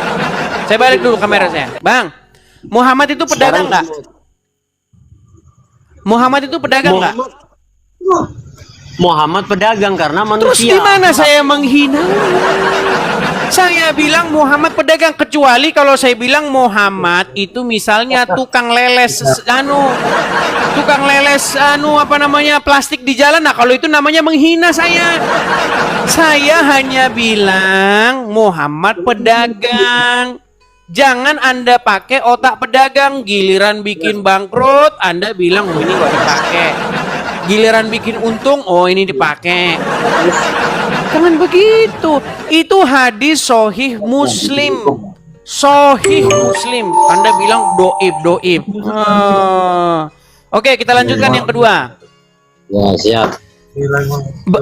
Saya balik dulu kamera saya. Bang, Muhammad itu pedagang nggak? Muhammad itu pedagang nggak? Muhammad pedagang karena Terus manusia. gimana saya menghina? Saya bilang Muhammad pedagang, kecuali kalau saya bilang Muhammad itu misalnya tukang leles plastik di jalan. Nah, kalau itu namanya menghina saya. Saya hanya bilang Muhammad pedagang. Jangan Anda pakai otak pedagang. Giliran bikin bangkrut, Anda bilang oh ini nggak dipakai. Giliran bikin untung, oh ini dipakai. Jangan begitu. Itu hadis Sahih Muslim. Sahih Muslim. Anda bilang doib. Oke, kita lanjutkan yang kedua. Ya, siap.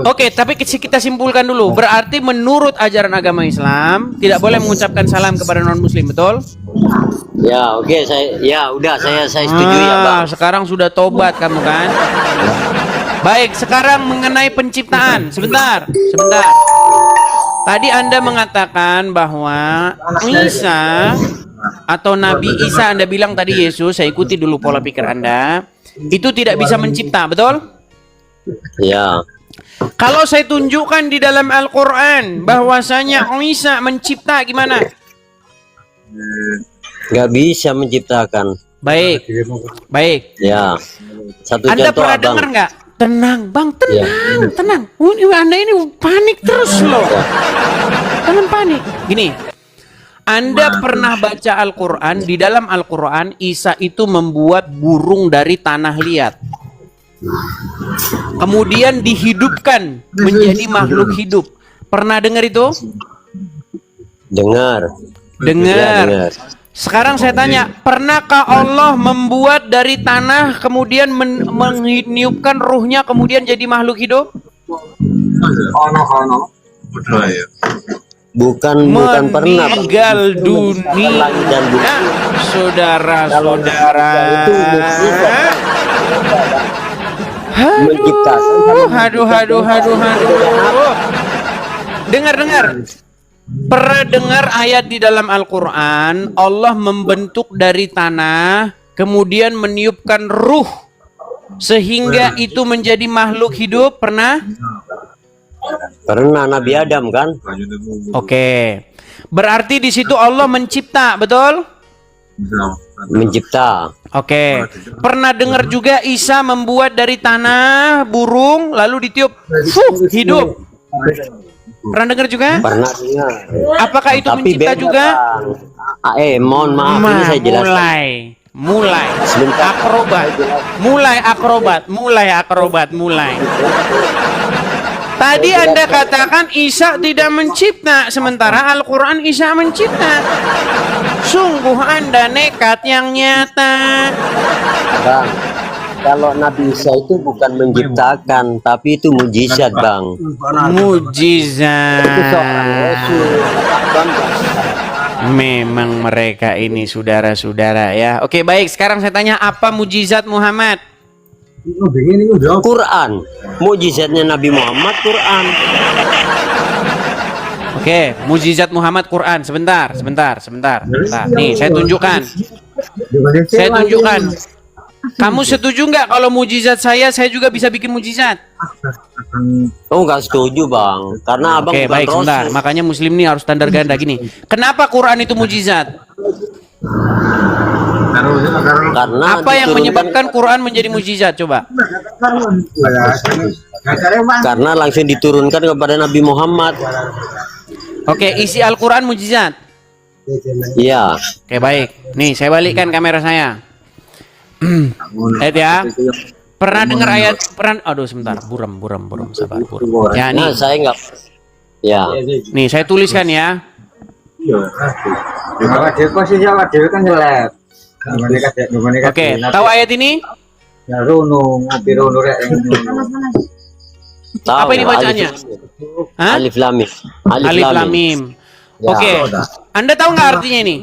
Oke, tapi kita simpulkan dulu. Berarti menurut ajaran agama Islam tidak boleh mengucapkan salam kepada non Muslim, betul? Ya, oke, saya setuju ya, Bang. Sekarang sudah tobat kamu kan? Baik, sekarang mengenai penciptaan. Sebentar. Tadi Anda mengatakan bahwa Isa atau Nabi Isa, Anda bilang tadi Yesus, saya ikuti dulu pola pikir Anda, itu tidak bisa mencipta, betul? Ya. Kalau saya tunjukkan di dalam Al-Quran bahwasanya Isa mencipta, gimana? Nggak bisa menciptakan. Baik. Ya. Satu Anda contoh, pernah Abang. dengar nggak? Tenang, Bang, tenang. Anda ini panik terus loh. Jangan panik. Gini, Anda pernah baca Al-Quran, di dalam Al-Quran Isa itu membuat burung dari tanah liat. Kemudian dihidupkan menjadi makhluk hidup. Pernah dengar itu? Dengar. Dengar. Ya, dengar. Sekarang saya tanya, pernahkah Allah membuat dari tanah kemudian meniupkan ruhnya kemudian jadi makhluk hidup? Bukan pernah. Meninggal dunia, saudara-saudara. Aduh. Dengar. Pernah dengar ayat di dalam Al-Quran Allah membentuk dari tanah kemudian meniupkan ruh sehingga itu menjadi makhluk hidup? Pernah? Pernah Nabi Adam kan? Oke. Berarti di situ Allah mencipta, betul? Mencipta. Oke. Pernah dengar juga Isa membuat dari tanah burung lalu ditiup, hidup. Pernah dengar juga? Pernah dengar. Apakah itu Tapi mencipta beda, juga? Bang. Mohon maaf, ini saya jelaskan. Mulai. Sebentar. Akrobat. Tadi Anda katakan Isa tidak mencipta, sementara Al-Quran Isa mencipta. Sungguh Anda nekat yang nyata. Bang, kalau Nabi Isa itu bukan menciptakan, tapi itu mujizat, Bang. Mujizat. Itu seorang Rasul. Memang mereka ini saudara-saudara ya. Oke, baik. Sekarang saya tanya, apa mujizat Muhammad? Quran. Mujizatnya Nabi Muhammad Quran. Oke, mujizat Muhammad Quran. Sebentar. Nih, saya tunjukkan. Saya tunjukkan. Kamu setuju nggak kalau mujizat saya juga bisa bikin mujizat? Oh, nggak setuju bang, karena abang Oke, bukan baik, rasul. sebentar. Makanya Muslim ini harus standar ganda gini. Kenapa Quran itu mujizat? Karena Apa yang diturunkan- menyebabkan Quran menjadi mujizat? Coba. Karena langsung diturunkan kepada Nabi Muhammad. Oke, isi Al-Quran mujizat. Iya. Oke, baik. Nih, saya balikkan kamera saya. Lihat ya. Pernah dengar ayat aduh sebentar, buram, sabar, buram. Ya, Nah, nih. saya nggak. Ya. Nih, saya tuliskan ya. Oke, tahu ayat ini? Tahu, Apa ini bacaannya? Hah? Alif Lam Mim. Alif Lam Mim. Ya. Oke. Anda tahu nggak artinya ini?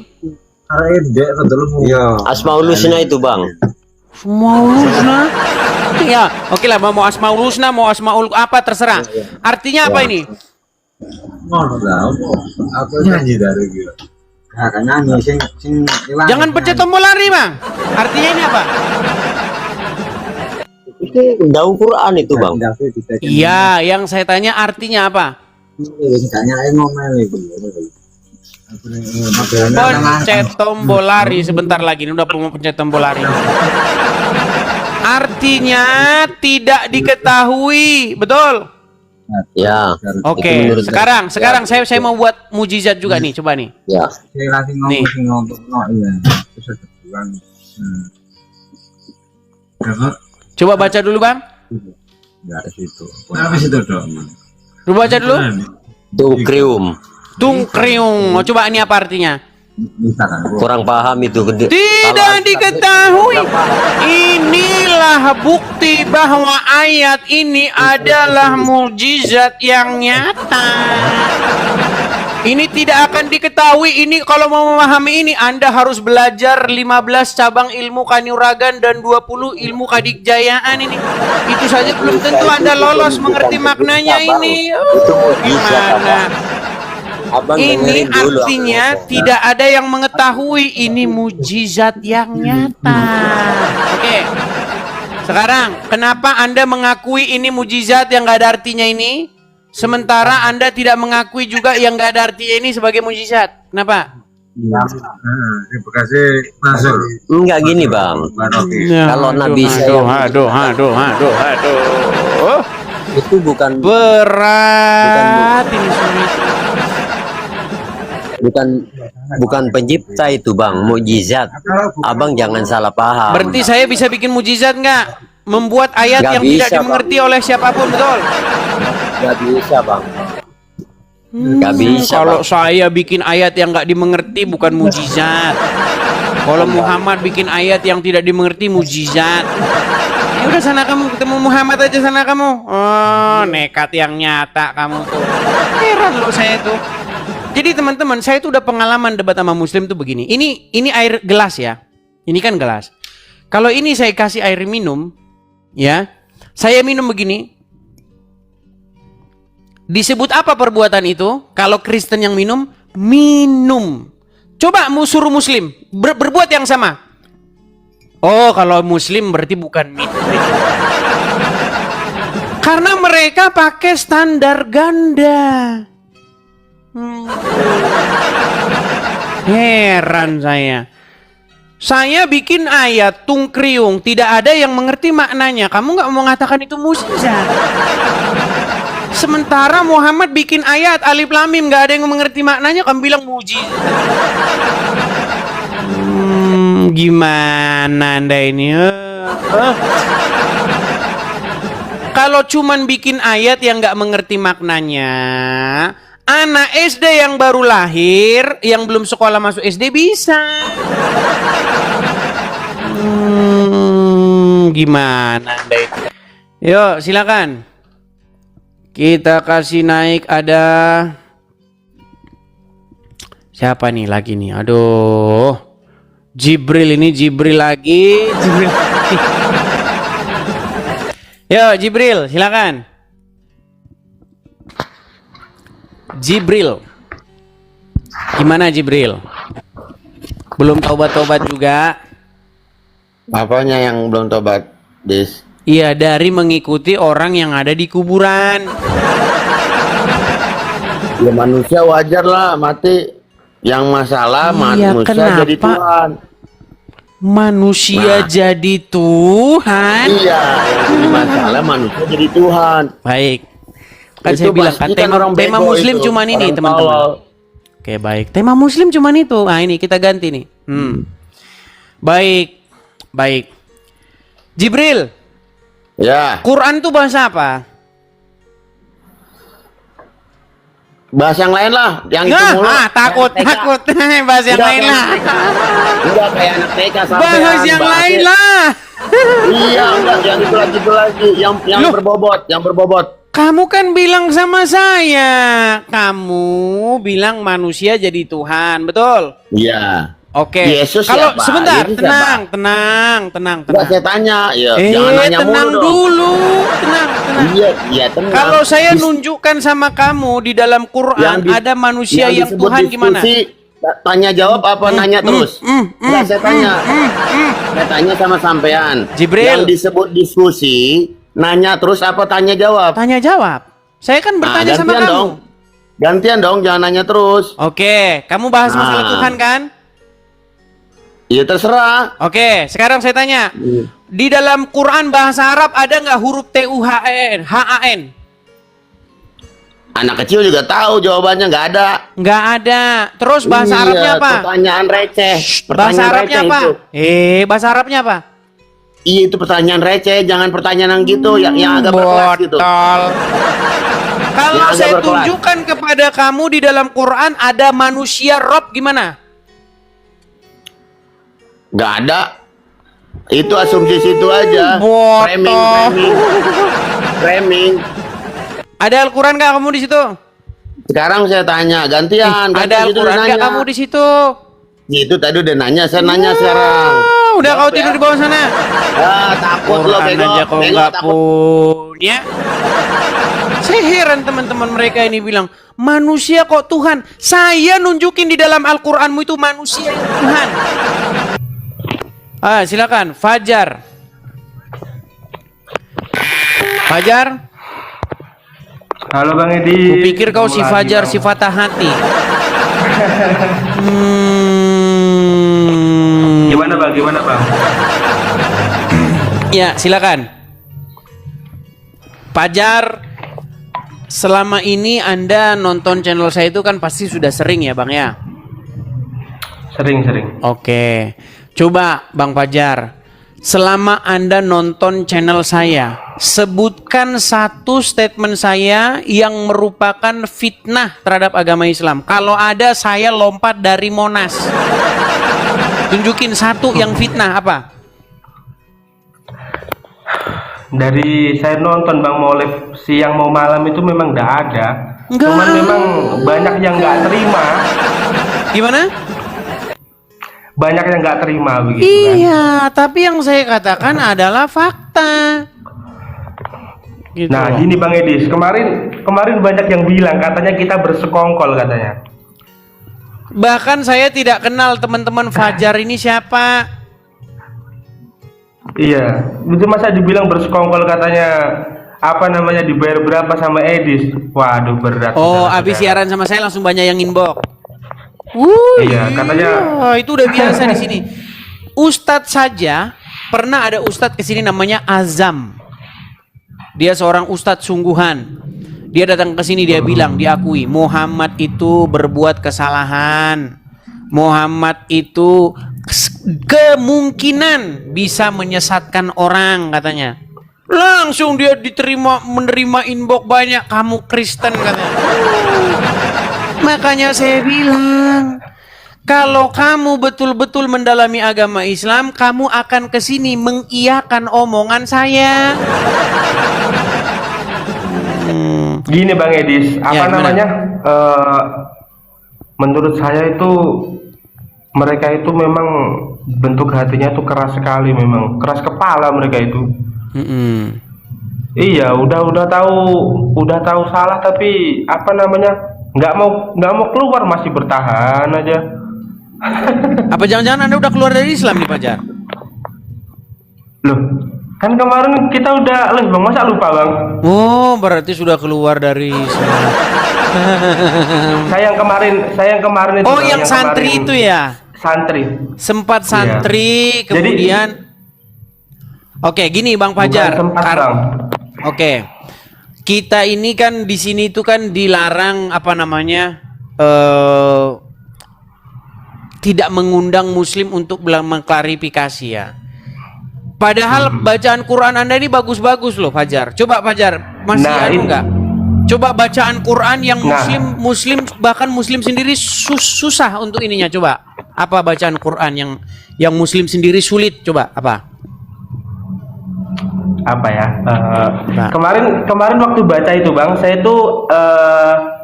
Asmaul Husna itu bang. Asmaul Husna. Ya, oke lah, mau Asmaul Husna, mau Asmaul apa terserah. Artinya apa ini? Jangan pencet tombol lari, Bang. Artinya ini apa? Itu daun Quran itu bang. Iya, yang saya tanya artinya apa? Pencet tombol lari sebentar lagi. Ini udah mau pencet tombol lari. Artinya tidak diketahui, betul? Ya. Oke, sekarang saya mau buat mujizat juga nih, coba nih. Ya. Nih. Coba baca dulu, Bang. Lu baca dulu. Tungkrium. Coba ini apa artinya? Kurang paham itu. Tidak diketahui. Inilah bukti bahwa ayat ini adalah mukjizat yang nyata. Ini tidak akan diketahui. Ini kalau mau memahami ini Anda harus belajar 15 cabang ilmu kanuragan dan 20 ilmu kadikjayaan ini. Itu saja belum tentu Anda lolos mengerti maknanya ini. Gimana? Ini artinya tidak ada yang mengetahui. Ini mujizat yang nyata. Oke. Sekarang, kenapa Anda mengakui ini mujizat yang gak ada artinya ini? Sementara Anda tidak mengakui juga yang gak ada artinya ini sebagai mujizat. Kenapa? Enggak gini bang. Kalau Nabi saya itu bukan berat ini bukan pencipta itu bang, mukjizat. Abang jangan salah paham. Berarti saya bisa bikin mujizat nggak? Membuat ayat Nggak yang bisa, tidak dimengerti oleh siapapun, betul? Gak bisa bang. Gak bisa. Kalau saya bikin ayat yang nggak dimengerti bukan mujizat. Kalau Muhammad bikin ayat yang tidak dimengerti mujizat. Ya udah sana kamu ketemu Muhammad aja sana kamu. Oh, nekat yang nyata kamu tuh. Heran loh saya tuh. Jadi teman-teman, saya tuh udah pengalaman debat sama Muslim tuh begini. Ini air gelas ya. Ini kan gelas. Kalau ini saya kasih air minum, ya, saya minum begini. Disebut apa perbuatan itu? Kalau Kristen yang minum, minum. Coba suruh Muslim berbuat yang sama. Oh, kalau Muslim berarti bukan minum. Karena mereka pakai standar ganda. Heran saya. Saya bikin ayat tungkriung, tidak ada yang mengerti maknanya. Kamu nggak mau mengatakan itu mujizat. Sementara Muhammad bikin ayat alif lam mim, nggak ada yang mengerti maknanya, kamu bilang mujizat. Gimana Anda ini? Kalau cuman bikin ayat yang nggak mengerti maknanya, anak SD yang baru lahir, yang belum sekolah masuk SD bisa. Gimana Anda itu? Yuk silakan. Kita kasih naik ada siapa nih lagi nih? Aduh, Jibril ini Jibril lagi. Yo Jibril silakan. Jibril, gimana Jibril? Belum tobat-tobat juga. Apanya yang belum tobat, Dis? Iya, dari mengikuti orang yang ada di kuburan. Ya manusia wajar lah mati. Yang masalah Iya, manusia jadi kenapa? Tuhan. Manusia jadi Tuhan. Iya, yang jadi masalah manusia jadi Tuhan. Baik. Kan Itu saya bilang kan pasti kan orang tema bego muslim itu, cuman ini, orang teman-teman. tolol. Oke, baik. Tema muslim cuman itu. Nah, ini kita ganti nih. Baik. Baik. Jibril. Ya. Quran tuh bahasa apa? Bahasa yang lain lah, yang itu mulu. Takut. Bahasa yang lain lah. Udah kayak anak TK sampai Bahas yang lain lah. Iya, enggak yang itu lagi, yang berbobot. Kamu kan bilang sama saya, kamu bilang manusia jadi Tuhan, betul? Iya. Oke. Yesus Kalau siapa? sebentar, Yesus tenang. Enggak, saya tanya, ya jangan nanya Tenang mulu dong. dulu, tenang. Iya, tenang. Kalau saya nunjukkan sama kamu di dalam Quran ada manusia yang disebut Tuhan gimana? diskusi, tanya jawab apa nanya terus? Enggak, saya tanya. Saya tanya sama sampean. Jibril. Yang disebut diskusi, nanya terus apa tanya jawab? Tanya jawab. Saya kan bertanya sama gantian kamu. dong. Gantian dong, jangan nanya terus. Oke, kamu bahas masalah Tuhan kan? Iya, terserah. Oke, sekarang saya tanya. Di dalam Quran bahasa Arab ada nggak huruf T-U-H-A-N? H-A-N? Anak kecil juga tahu jawabannya, nggak ada. Nggak ada. Terus bahasa Arabnya apa? Pertanyaan receh. Bahasa Arabnya apa? Bahasa Arabnya apa? Iya, itu pertanyaan receh, jangan pertanyaan yang gitu, yang agak berkelas gitu. Kalau Yang agak saya berkelas. tunjukkan kepada kamu di dalam Quran ada manusia Rob gimana? Nggak ada. Itu asumsi situ aja. Framing. Ada Al-Quran nggak kamu di situ? Sekarang saya tanya, gantian. Ada Al-Quran nggak kamu di situ? Itu tadi udah nanya, saya nanya sekarang. Udah kau tidur di bawah sana? Takut lo, Quran bego. aja kau Bego, nggak takut. punya. Saya heran teman-teman mereka ini bilang manusia kok Tuhan. Saya nunjukin di dalam Al-Quranmu itu manusia yang Tuhan. Silakan Fajar. Fajar. Halo Bang Edi. Kupikir kau si Fajar si Fatah hati. Gimana Bang? Ya, silakan. Fajar, selama ini Anda nonton channel saya itu kan pasti sudah sering ya, Bang ya? Sering. Oke. Coba Bang Fajar, selama Anda nonton channel saya, sebutkan satu statement saya yang merupakan fitnah terhadap agama Islam. Kalau ada, saya lompat dari Monas. Tunjukin satu yang fitnah apa? Dari saya nonton Bang mau live siang mau malam itu memang enggak ada. Cuman memang banyak yang enggak terima. Gimana? Banyak yang nggak terima begitu Iya, tapi yang saya katakan adalah fakta. Gitu nah, loh. gini Bang Edis, kemarin banyak yang bilang katanya kita bersekongkol katanya. Bahkan saya tidak kenal teman-teman Fajar ini siapa. Iya, itu masa dibilang bersekongkol katanya apa namanya dibayar berapa sama Edis. Waduh, berat. Oh, habis siaran sama saya langsung banyak yang inbox. Iya, katanya itu udah biasa di sini. Ustadz saja pernah ada ustadz kesini namanya Azam. Dia seorang ustadz sungguhan. Dia datang ke sini dia bilang, diakui Muhammad itu berbuat kesalahan. Muhammad itu kemungkinan bisa menyesatkan orang katanya. Langsung dia menerima inbox banyak, kamu Kristen katanya. Makanya saya bilang, kalau kamu betul-betul mendalami agama Islam, kamu akan kesini mengiyakan omongan saya. Gini Bang Edis, apa namanya? Menurut saya itu mereka itu memang bentuk hatinya tuh keras sekali, memang keras kepala mereka itu. Iya, udah tahu salah tapi apa namanya? nggak mau keluar, masih bertahan aja. Apa jangan-jangan Anda udah keluar dari Islam nih Fajar? Loh, kan kemarin kita udah live bang, masa lupa bang? Oh, berarti sudah keluar dari Islam. Saya yang kemarin itu. Oh, Bang, yang santri kemarin. itu ya? Santri. Sempat santri, Iya. kemudian Oke, gini Bang Fajar. Bukan sempat, Bang. Oke. Kita ini kan di sini itu kan dilarang apa namanya? Tidak mengundang muslim untuk mengklarifikasi ya. Padahal bacaan Quran Anda ini bagus-bagus loh Fajar. Coba Fajar, masih enggak? Coba bacaan Quran yang muslim bahkan muslim sendiri susah untuk ininya, coba. Apa bacaan Quran yang muslim sendiri sulit, coba apa? Apa ya? Kemarin waktu baca itu bang, saya tuh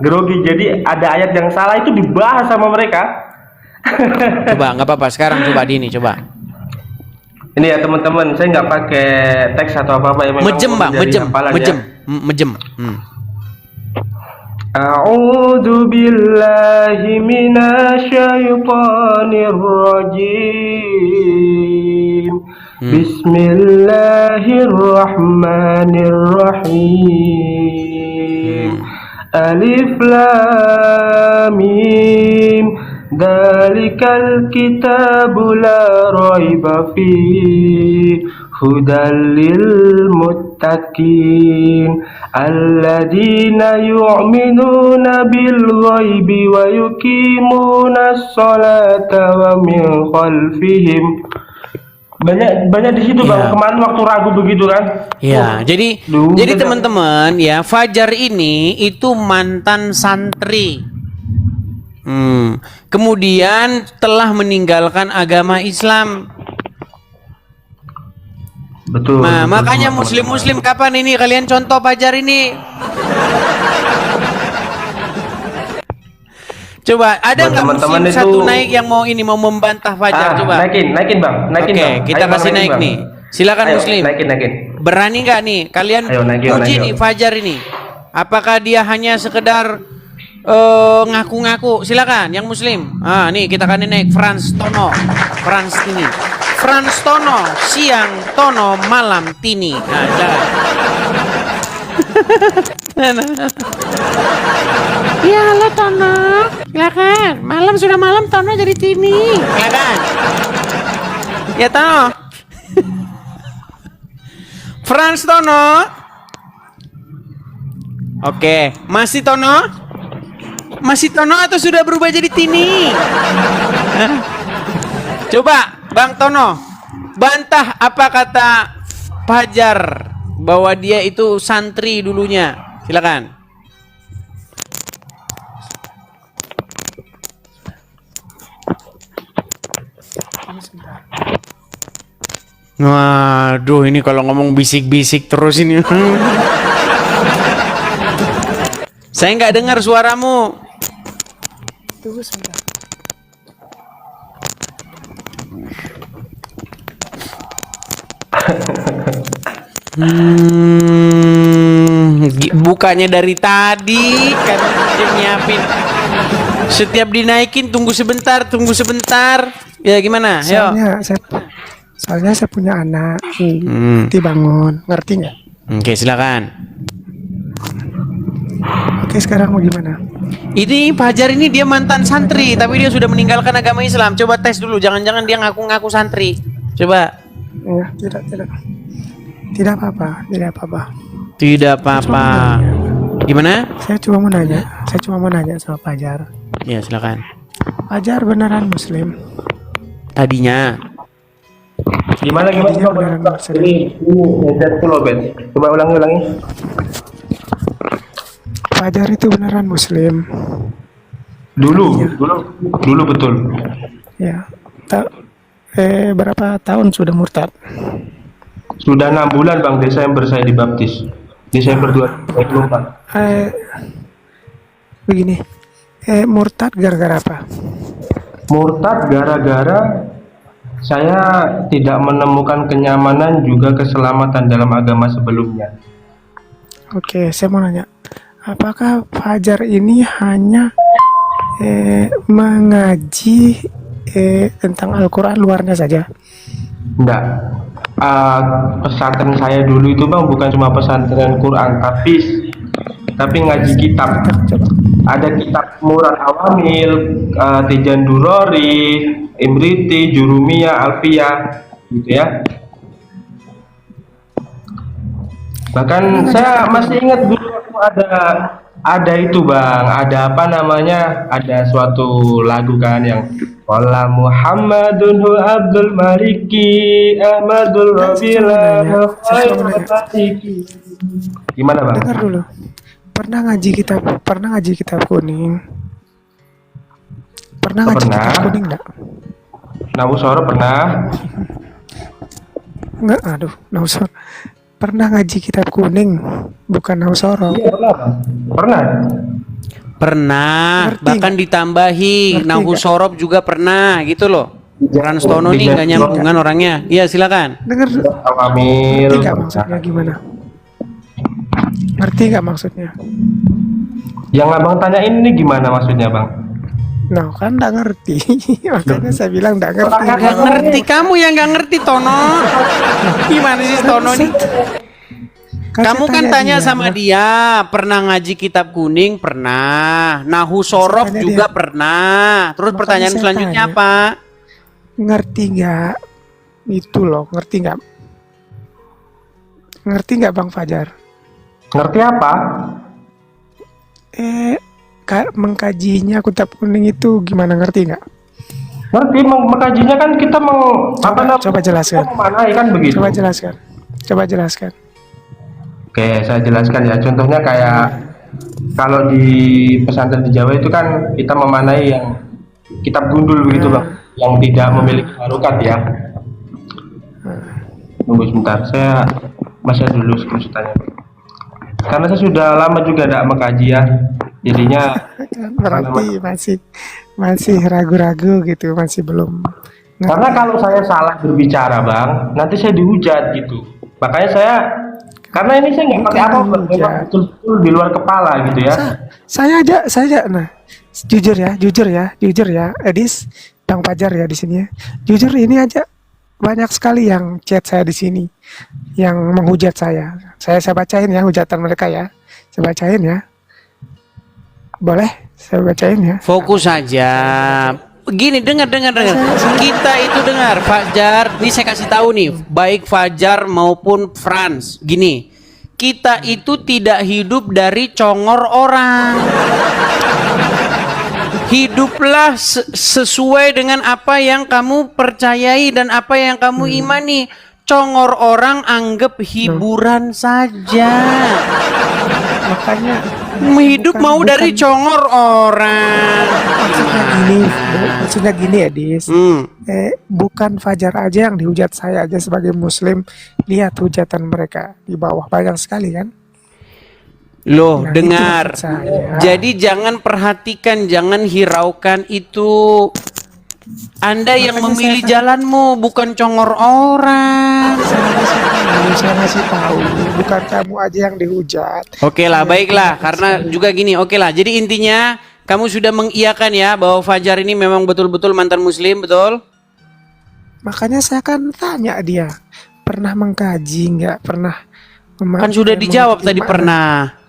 grogi. Jadi ada ayat yang salah itu dibahas sama mereka. Coba nggak apa-apa. Sekarang coba di ini coba. Ini ya teman-teman, saya nggak pakai teks atau apa-apa ya. Mejem bang, mejem. A'udzu billahi minasyaitonir rajim. Bismillahirrahmanirrahim. Alif lam mim. Dzalikal kitabu la raiba fihi hudal lil muttaqin alladzina yu'minuna bil ghaibi wa yuqimuna sholata wa min khalfihim. Banyak di situ bang. Kemarin waktu ragu begitu kan. Ya, jadi teman-teman ya, Fajar ini itu mantan santri. Kemudian telah meninggalkan agama Islam. Betul. Nah, makanya muslim-muslim kapan ini kalian contoh Fajar ini? Coba ada nggak muslim satu naik yang mau membantah Fajar? Coba. Naikin bang. Oke, bang. kita kasih naik bang. nih. Silakan Ayo, muslim. Naikin. Berani nggak nih kalian uji nih Fajar ini? Apakah dia hanya sekedar ngaku-ngaku? Silakan yang muslim. Nih kita kan naik Frans Tono. Frans Tono siang, Tono malam Tini. Nah, jalan. Ya halo Tono. Silakan. Malam sudah malam Tono jadi Tini. Silakan. Ya Tono. Frans Tono. Oke, masih Tono? Masih Tono atau sudah berubah jadi Tini? Coba Bang Tono bantah apa kata Fajar bahwa dia itu santri dulunya. Silakan. Waduh, ini kalau ngomong bisik-bisik terus ini. Saya nggak dengar suaramu. Tunggu sebentar. Bukanya dari tadi kan dia nyiapin. Setiap dinaikin tunggu sebentar. Ya gimana? Soalnya saya punya anak. Dibangun, ngerti nggak? Oke, silakan. Oke, sekarang mau gimana? Ini Fajar ini dia mantan santri, tapi dia sudah meninggalkan agama Islam. Coba tes dulu, jangan-jangan dia ngaku-ngaku santri. Coba. Ya, tidak apa-apa. Tidak apa-apa. Gimana? Saya cuma mau nanya sama Fajar. Ya, silakan. Fajar beneran muslim? Tadinya. Gimana? Beneran muslim. Coba ulangi. Fajar itu beneran muslim? Dulu betul. Ya. Berapa tahun sudah murtad? Sudah 6 bulan bang. Desember saya dibaptis. Desember 2024. Begini. Murtad gara-gara apa? Murtad gara-gara saya tidak menemukan kenyamanan juga keselamatan dalam agama sebelumnya. Oke, saya mau nanya. Apakah Fajar ini hanya mengaji tentang Al-Quran luarnya saja? Enggak. Pesantren saya dulu itu bang bukan cuma pesantren Quran, tapi ngaji kitab. Ada kitab Murad Awamil, Tijan Durori, Imriti, Jurumiyah, Alfiyah, gitu ya. Bahkan saya masih ingat dulu aku ada itu bang, ada apa namanya, ada suatu lagu kan yang Wala Muhammadun hu Abdul Maliki Ahmadul Rabilah gimana bang? Dengar dulu. Pernah ngaji kitab kuning? Pernah ngaji kitab kuning enggak? Nawusoro pernah? Enggak, aduh, Nausoro. Pernah ngaji kitab kuning, bukan Nausoro. Iya, pernah bang. Pernah, bahkan ditambahi Nahusorob juga pernah gitu loh. Ranstono nih nggak nyambungan orangnya. Iya silakan. Dengar. Awamil. Ngerti nggak maksudnya gimana? Ngerti nggak maksudnya? Yang abang tanyain ini gimana maksudnya bang? Nah kan nggak ngerti, makanya saya bilang nggak ngerti. Nggak ngerti, kamu yang nggak ngerti Tono. Gimana sih Tono nih? Kamu kan tanya sama dia, pernah ngaji kitab kuning? Pernah. Nahu Sorof juga pernah. Terus pertanyaan selanjutnya apa? Ngerti nggak? Itu loh, ngerti nggak? Ngerti nggak Bang Fajar? Ngerti apa? Mengkajinya kitab kuning itu gimana, ngerti nggak? Ngerti, mengkajinya kan kita coba jelaskan. Kan begitu. Coba jelaskan. Oke, saya jelaskan ya. Contohnya kayak kalau di pesantren di Jawa itu kan kita memanai yang kitab gundul begitu bang, yang tidak memiliki harokat ya. Tunggu sebentar, saya masih dulu kesulitannya. Karena saya sudah lama juga tidak mengkaji ya, jadinya berarti masih ragu-ragu gitu, masih belum. Karena kalau saya salah berbicara bang, nanti saya dihujat gitu. Makanya karena ini saya nggak pakai apa-apa, betul-betul di luar kepala gitu ya. Saya aja, nah jujur ya, Edis, Bang Fajar ya di sini ya. Jujur ini aja banyak sekali yang chat saya di sini, yang menghujat saya. Saya bacain ya hujatan mereka ya. Saya bacain ya. Boleh? Saya bacain ya. Fokus saja. Begini, dengar. Kita itu dengar, Fajar. Ini saya kasih tahu nih, baik Fajar maupun Franz. Gini, kita itu tidak hidup dari congor orang. Hiduplah sesuai dengan apa yang kamu percayai dan apa yang kamu imani. Congor orang anggap hiburan saja. Makanya hidup mau dari congor orang. Maksudnya gini ya, Dis. Bukan Fajar aja yang dihujat, saya aja sebagai muslim lihat hujatan mereka di bawah banyak sekali kan. Loh, dengar. Jadi jangan perhatikan, jangan hiraukan itu. Anda yang memilih jalanmu, bukan congor orang. Saya masih tahu, bukan kamu aja yang dihujat. Oke lah, baiklah. Karena juga gini, oke lah. Jadi intinya kamu sudah mengiyakan ya bahwa Fajar ini memang betul-betul mantan muslim, betul? Makanya saya kan tanya dia, pernah mengkaji nggak? Pernah? Kan sudah dijawab tadi pernah.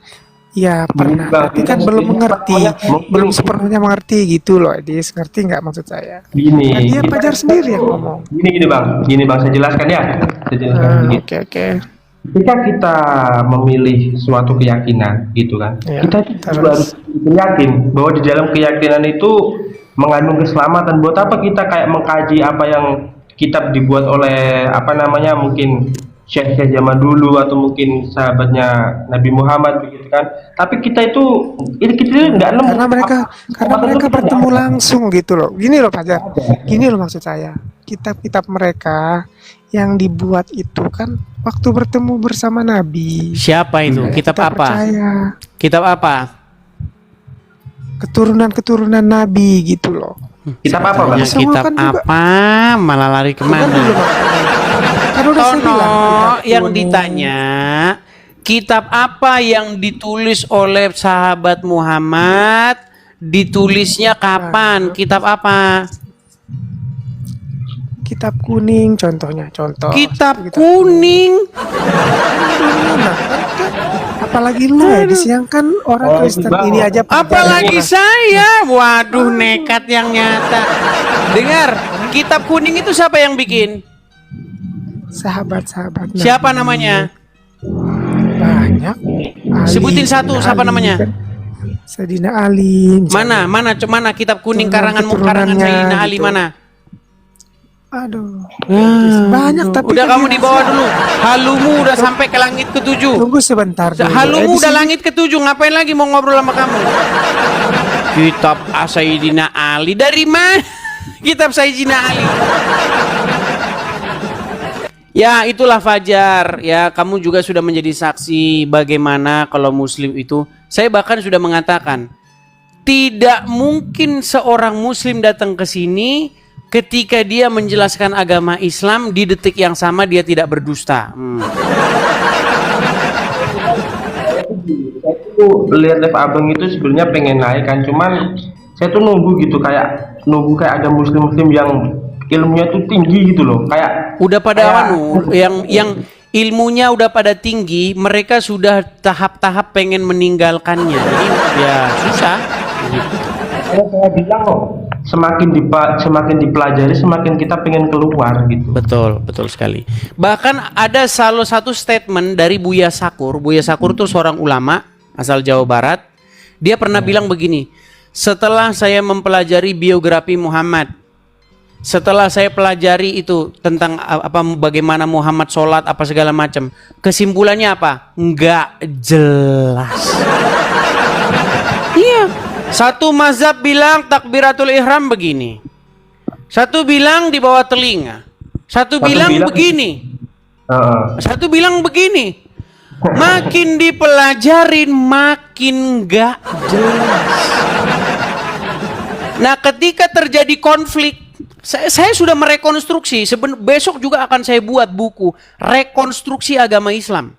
Ya pernah, tapi kan belum mengerti, belum sepenuhnya mengerti gitu loh, Edis. Ngerti nggak maksud saya? Gini, nah, dia Fajar sendiri yang ngomong. Gini bang, saya jelaskan ya. Oke. Ketika kita memilih suatu keyakinan, gitu kan, kita harus yakin bahwa di dalam keyakinan itu mengandung keselamatan. Buat apa kita kayak mengkaji apa yang kitab dibuat oleh apa namanya mungkin syekh zaman dulu atau mungkin sahabatnya Nabi Muhammad begitu kan, tapi kita itu nggak nemu karena mereka bertemu langsung gitu loh. Gini loh Fajar, gini loh maksud saya, kitab-kitab mereka yang dibuat itu kan waktu bertemu bersama Nabi. Siapa itu? Kitab apa? Kitab apa? Keturunan Nabi gitu loh. Kitab apa bang? Kitab apa? Malah lari kemana? Tono, yang ditanya kitab apa yang ditulis oleh sahabat Muhammad, ditulisnya kapan, kitab apa? kitab kuning contohnya, contoh. Kitab kuning. Apalagi lu Edis yang kan orang Kristen ini aja. Apalagi saya. Waduh, nekat yang nyata. Dengar, kitab kuning itu siapa yang bikin? Sahabat-sahabat. Siapa namanya? Banyak. Sebutin satu, siapa namanya? Sayyidina Ali. Mana kitab kuning karangan Sayyidina Ali gitu. mana? Aduh. Banyak tapi udah kan kamu dibawa dulu. Halumu udah sampai ke langit ke-7. Tunggu sebentar dulu. Halumu udah langit ke-7, ngapain lagi mau ngobrol sama kamu? Kitab Sayyidina Ali dari mana? Kitab Sayyidina Ali. Ya, itulah Fajar. Ya, kamu juga sudah menjadi saksi bagaimana kalau Muslim itu. Saya bahkan sudah mengatakan, tidak mungkin seorang Muslim datang ke sini ketika dia menjelaskan agama Islam di detik yang sama dia tidak berdusta. Saya tuh lihat live abang itu sebenarnya pengen naik kan, cuman saya tuh nunggu gitu, kayak ada muslim-muslim yang ilmunya tuh tinggi gitu loh, kayak udah pada yang ilmunya udah pada tinggi, mereka sudah tahap-tahap pengen meninggalkannya. Jadi ya susah. Kalau saya bilang kok semakin dipelajari semakin kita pengen keluar gitu. Betul sekali. Bahkan ada salah satu statement dari Buya Sakur. Buya Sakur itu seorang ulama asal Jawa Barat. Dia pernah bilang begini, setelah saya mempelajari biografi Muhammad, setelah saya pelajari itu tentang bagaimana Muhammad sholat apa segala macam, kesimpulannya apa? Nggak jelas. Iya. Satu mazhab bilang takbiratul ihram begini, satu bilang di bawah telinga, satu bilang begini, satu bilang begini. Makin dipelajarin makin nggak jelas. Nah, ketika terjadi konflik, saya sudah merekonstruksi. Besok juga akan saya buat buku rekonstruksi agama Islam.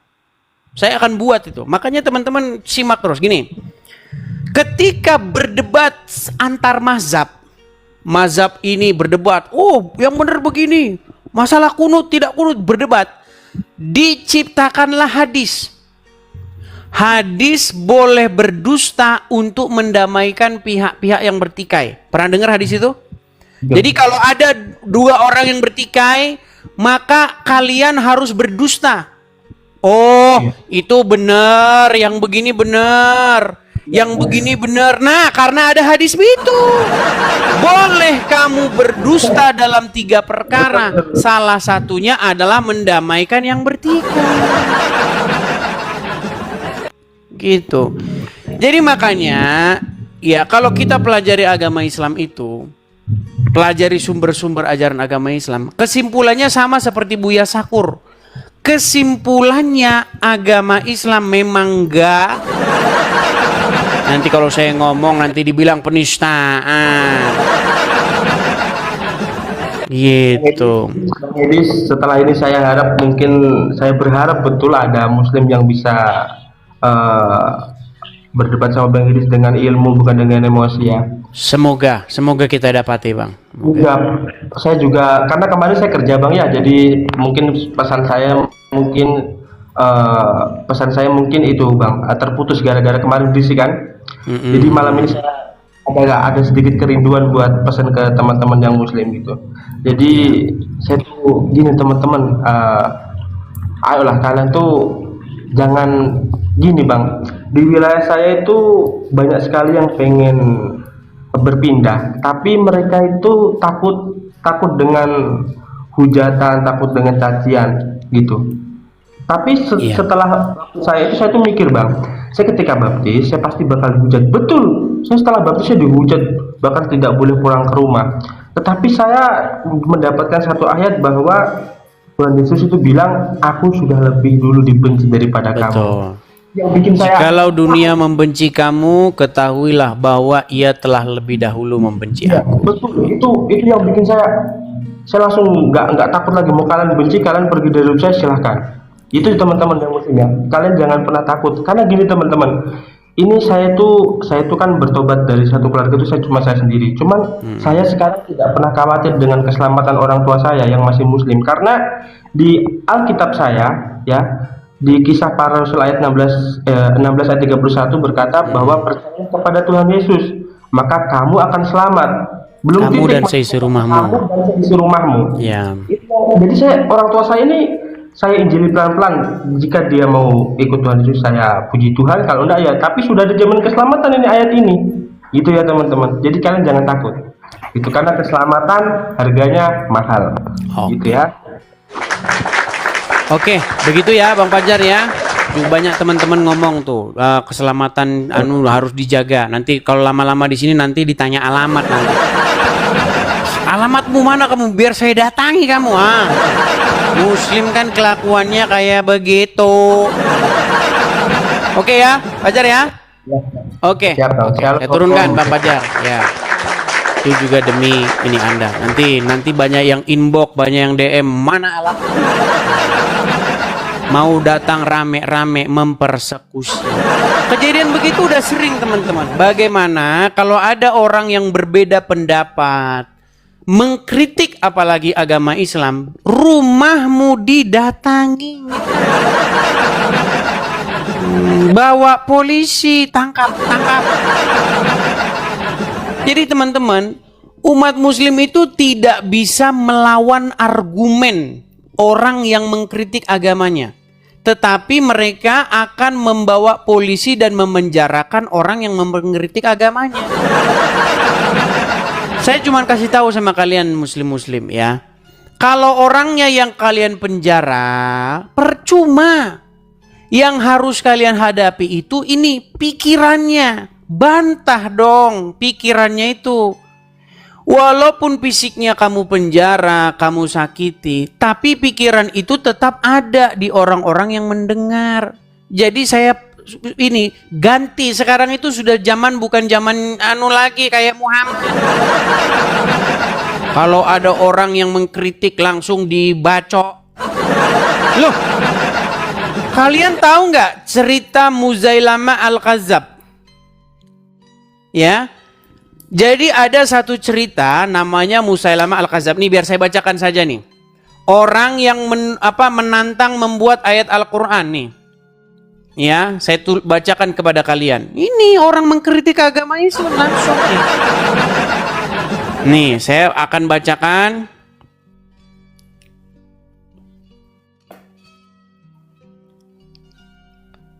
Saya akan buat itu. Makanya teman-teman simak terus gini. Ketika berdebat antar mazhab, mazhab ini berdebat, oh yang benar begini, masalah kunut tidak kunut, berdebat, diciptakanlah hadis. Hadis boleh berdusta untuk mendamaikan pihak-pihak yang bertikai. Pernah dengar hadis itu? Jadi kalau ada dua orang yang bertikai, maka kalian harus berdusta. Oh, itu benar, yang begini benar. Yang begini benar. Nah, karena ada hadis itu, boleh kamu berdusta dalam 3 perkara. Salah satunya adalah mendamaikan yang bertikai. Gitu. Jadi makanya, ya kalau kita pelajari agama Islam itu, pelajari sumber-sumber ajaran agama Islam, kesimpulannya sama seperti Buya Sakur. Kesimpulannya agama Islam memang enggak. Nanti kalau saya ngomong nanti dibilang penistaan. Gitu. Jadi setelah ini saya berharap betul ada Muslim yang bisa berdebat sama Bang Idris dengan ilmu bukan dengan emosi ya. Semoga kita dapati Bang. Juga, saya juga karena kemarin saya kerja Bang ya, jadi mungkin pesan saya mungkin itu Bang terputus gara-gara kemarin berisik kan. Jadi malam ini saya ada sedikit kerinduan buat pesan ke teman-teman yang Muslim gitu. Jadi saya tuh gini teman-teman, ayolah kalian tuh jangan gini Bang. Di wilayah saya itu banyak sekali yang pengen berpindah, tapi mereka itu takut dengan hujatan, takut dengan cacian gitu. Tapi setelah saya tuh mikir Bang, saya ketika baptis saya pasti bakal dihujat. Betul, saya setelah baptis saya dihujat, bahkan tidak boleh pulang ke rumah. Tetapi saya mendapatkan satu ayat bahwa Tuhan Yesus itu bilang, aku sudah lebih dulu dibenci daripada kamu. Yang bikin saya, kalau dunia membenci kamu, ketahuilah bahwa ia telah lebih dahulu membenci aku. Betul, itu yang bikin saya langsung nggak takut lagi. Mau kalian benci, kalian pergi dari hidup saya silahkan. Itu teman-teman yang Muslim ya, kalian jangan pernah takut. Karena gini teman-teman, ini saya tuh kan bertobat dari satu keluarga itu cuma saya sendiri. Cuman saya sekarang tidak pernah khawatir dengan keselamatan orang tua saya yang masih muslim, karena di Alkitab saya ya, di Kisah Para Rasul ayat 16 ayat 31 berkata bahwa percaya kepada Tuhan Yesus maka kamu akan selamat. Belum Kamu titik, dan seisi rumahmu. kamu dan seisi rumahmu. Ya. Jadi orang tua saya ini saya injili pelan-pelan. Jika dia mau ikut Tuhan Yesus, saya puji Tuhan. Kalau enggak ya, tapi sudah ada zaman keselamatan ini ayat ini. Itu ya teman-teman. Jadi kalian jangan takut. Itu karena keselamatan harganya mahal. Gitu ya. Oke, begitu ya Bang Fajar ya. Banyak teman-teman ngomong tuh keselamatan harus dijaga. Nanti kalau lama-lama di sini nanti ditanya alamat nanti. Alamatmu mana kamu? Biar saya datangi kamu. Muslim kan kelakuannya kayak begitu. Oke ya, Fajar ya. Oke. Saya turunkan Bang Fajar. Ya. Itu juga demi ini Anda. Nanti banyak yang inbox, banyak yang DM. Mana alamat? Mau datang rame-rame mempersekusi. Kejadian begitu udah sering teman-teman. Bagaimana kalau ada orang yang berbeda pendapat, mengkritik apalagi agama Islam, rumahmu didatangi, bawa polisi, tangkap. Jadi teman-teman, umat muslim itu tidak bisa melawan argumen orang yang mengkritik agamanya, tetapi mereka akan membawa polisi dan memenjarakan orang yang mengkritik agamanya. Saya cuma kasih tahu sama kalian muslim-muslim ya. Kalau orangnya yang kalian penjara, percuma. Yang harus kalian hadapi itu ini pikirannya. Bantah dong pikirannya itu. Walaupun fisiknya kamu penjara, kamu sakiti, tapi pikiran itu tetap ada di orang-orang yang mendengar. Jadi saya ini ganti, sekarang itu sudah zaman bukan zaman lagi kayak Muhammad. Kalau ada orang yang mengkritik langsung dibacok. Loh, kalian tahu nggak cerita Muzailamah Al-Kadzab? Ya, jadi ada satu cerita namanya Muzailamah Al-Kadzab. Nih biar saya bacakan saja nih. Orang yang menantang membuat ayat Al-Quran nih. Ya, saya bacakan kepada kalian. Ini orang mengkritik agama Islam langsung nih. Nih, saya akan bacakan.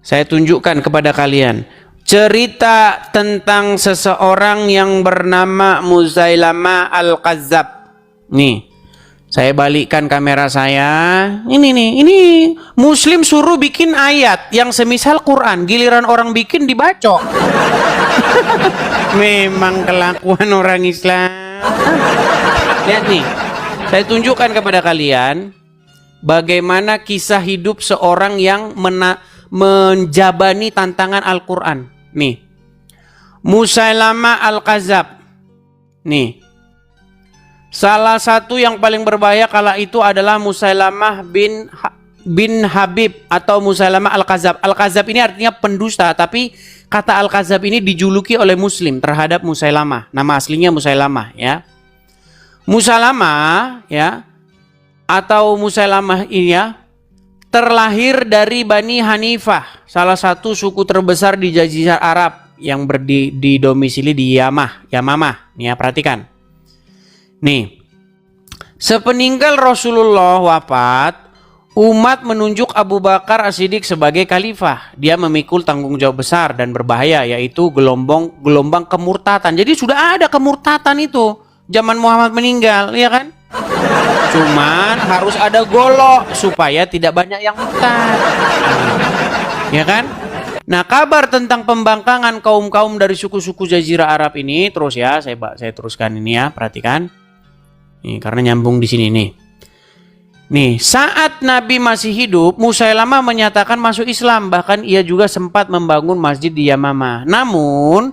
Saya tunjukkan kepada kalian cerita tentang seseorang yang bernama Muzailamah Al-Kadzab. Nih, saya balikkan kamera saya. Ini Muslim suruh bikin ayat yang semisal Quran, giliran orang bikin dibacok. Memang kelakuan orang Islam. Lihat nih, saya tunjukkan kepada kalian bagaimana kisah hidup seorang yang menjabani tantangan Al-Quran. Nih, Muzailamah Al-Kadzab. Nih, salah satu yang paling berbahaya kala itu adalah Muzailamah bin Habib atau Muzailamah Al-Kadzab. Al-Kadzab ini artinya pendusta, tapi kata Al-Kadzab ini dijuluki oleh Muslim terhadap Muzailamah. Nama aslinya Muzailamah ya. Muzailamah ya, atau Muzailamah ini ya, terlahir dari Bani Hanifah, salah satu suku terbesar di Jazirah Arab yang didomisili di Yamamah. Nih ya, perhatikan. Nih, sepeninggal Rasulullah wafat, umat menunjuk Abu Bakar As-Siddiq sebagai khalifah. Dia memikul tanggung jawab besar dan berbahaya, yaitu gelombang kemurtatan. Jadi sudah ada kemurtatan itu zaman Muhammad meninggal, ya kan? Cuman harus ada golok supaya tidak banyak yang murtad. Ya kan? Nah, kabar tentang pembangkangan kaum-kaum dari suku-suku Jazirah Arab ini terus ya, saya teruskan ini ya, perhatikan. Nih, karena nyambung di sini nih. Nih, saat Nabi masih hidup, Muzailamah menyatakan masuk Islam, bahkan ia juga sempat membangun masjid di Yamamah. Namun,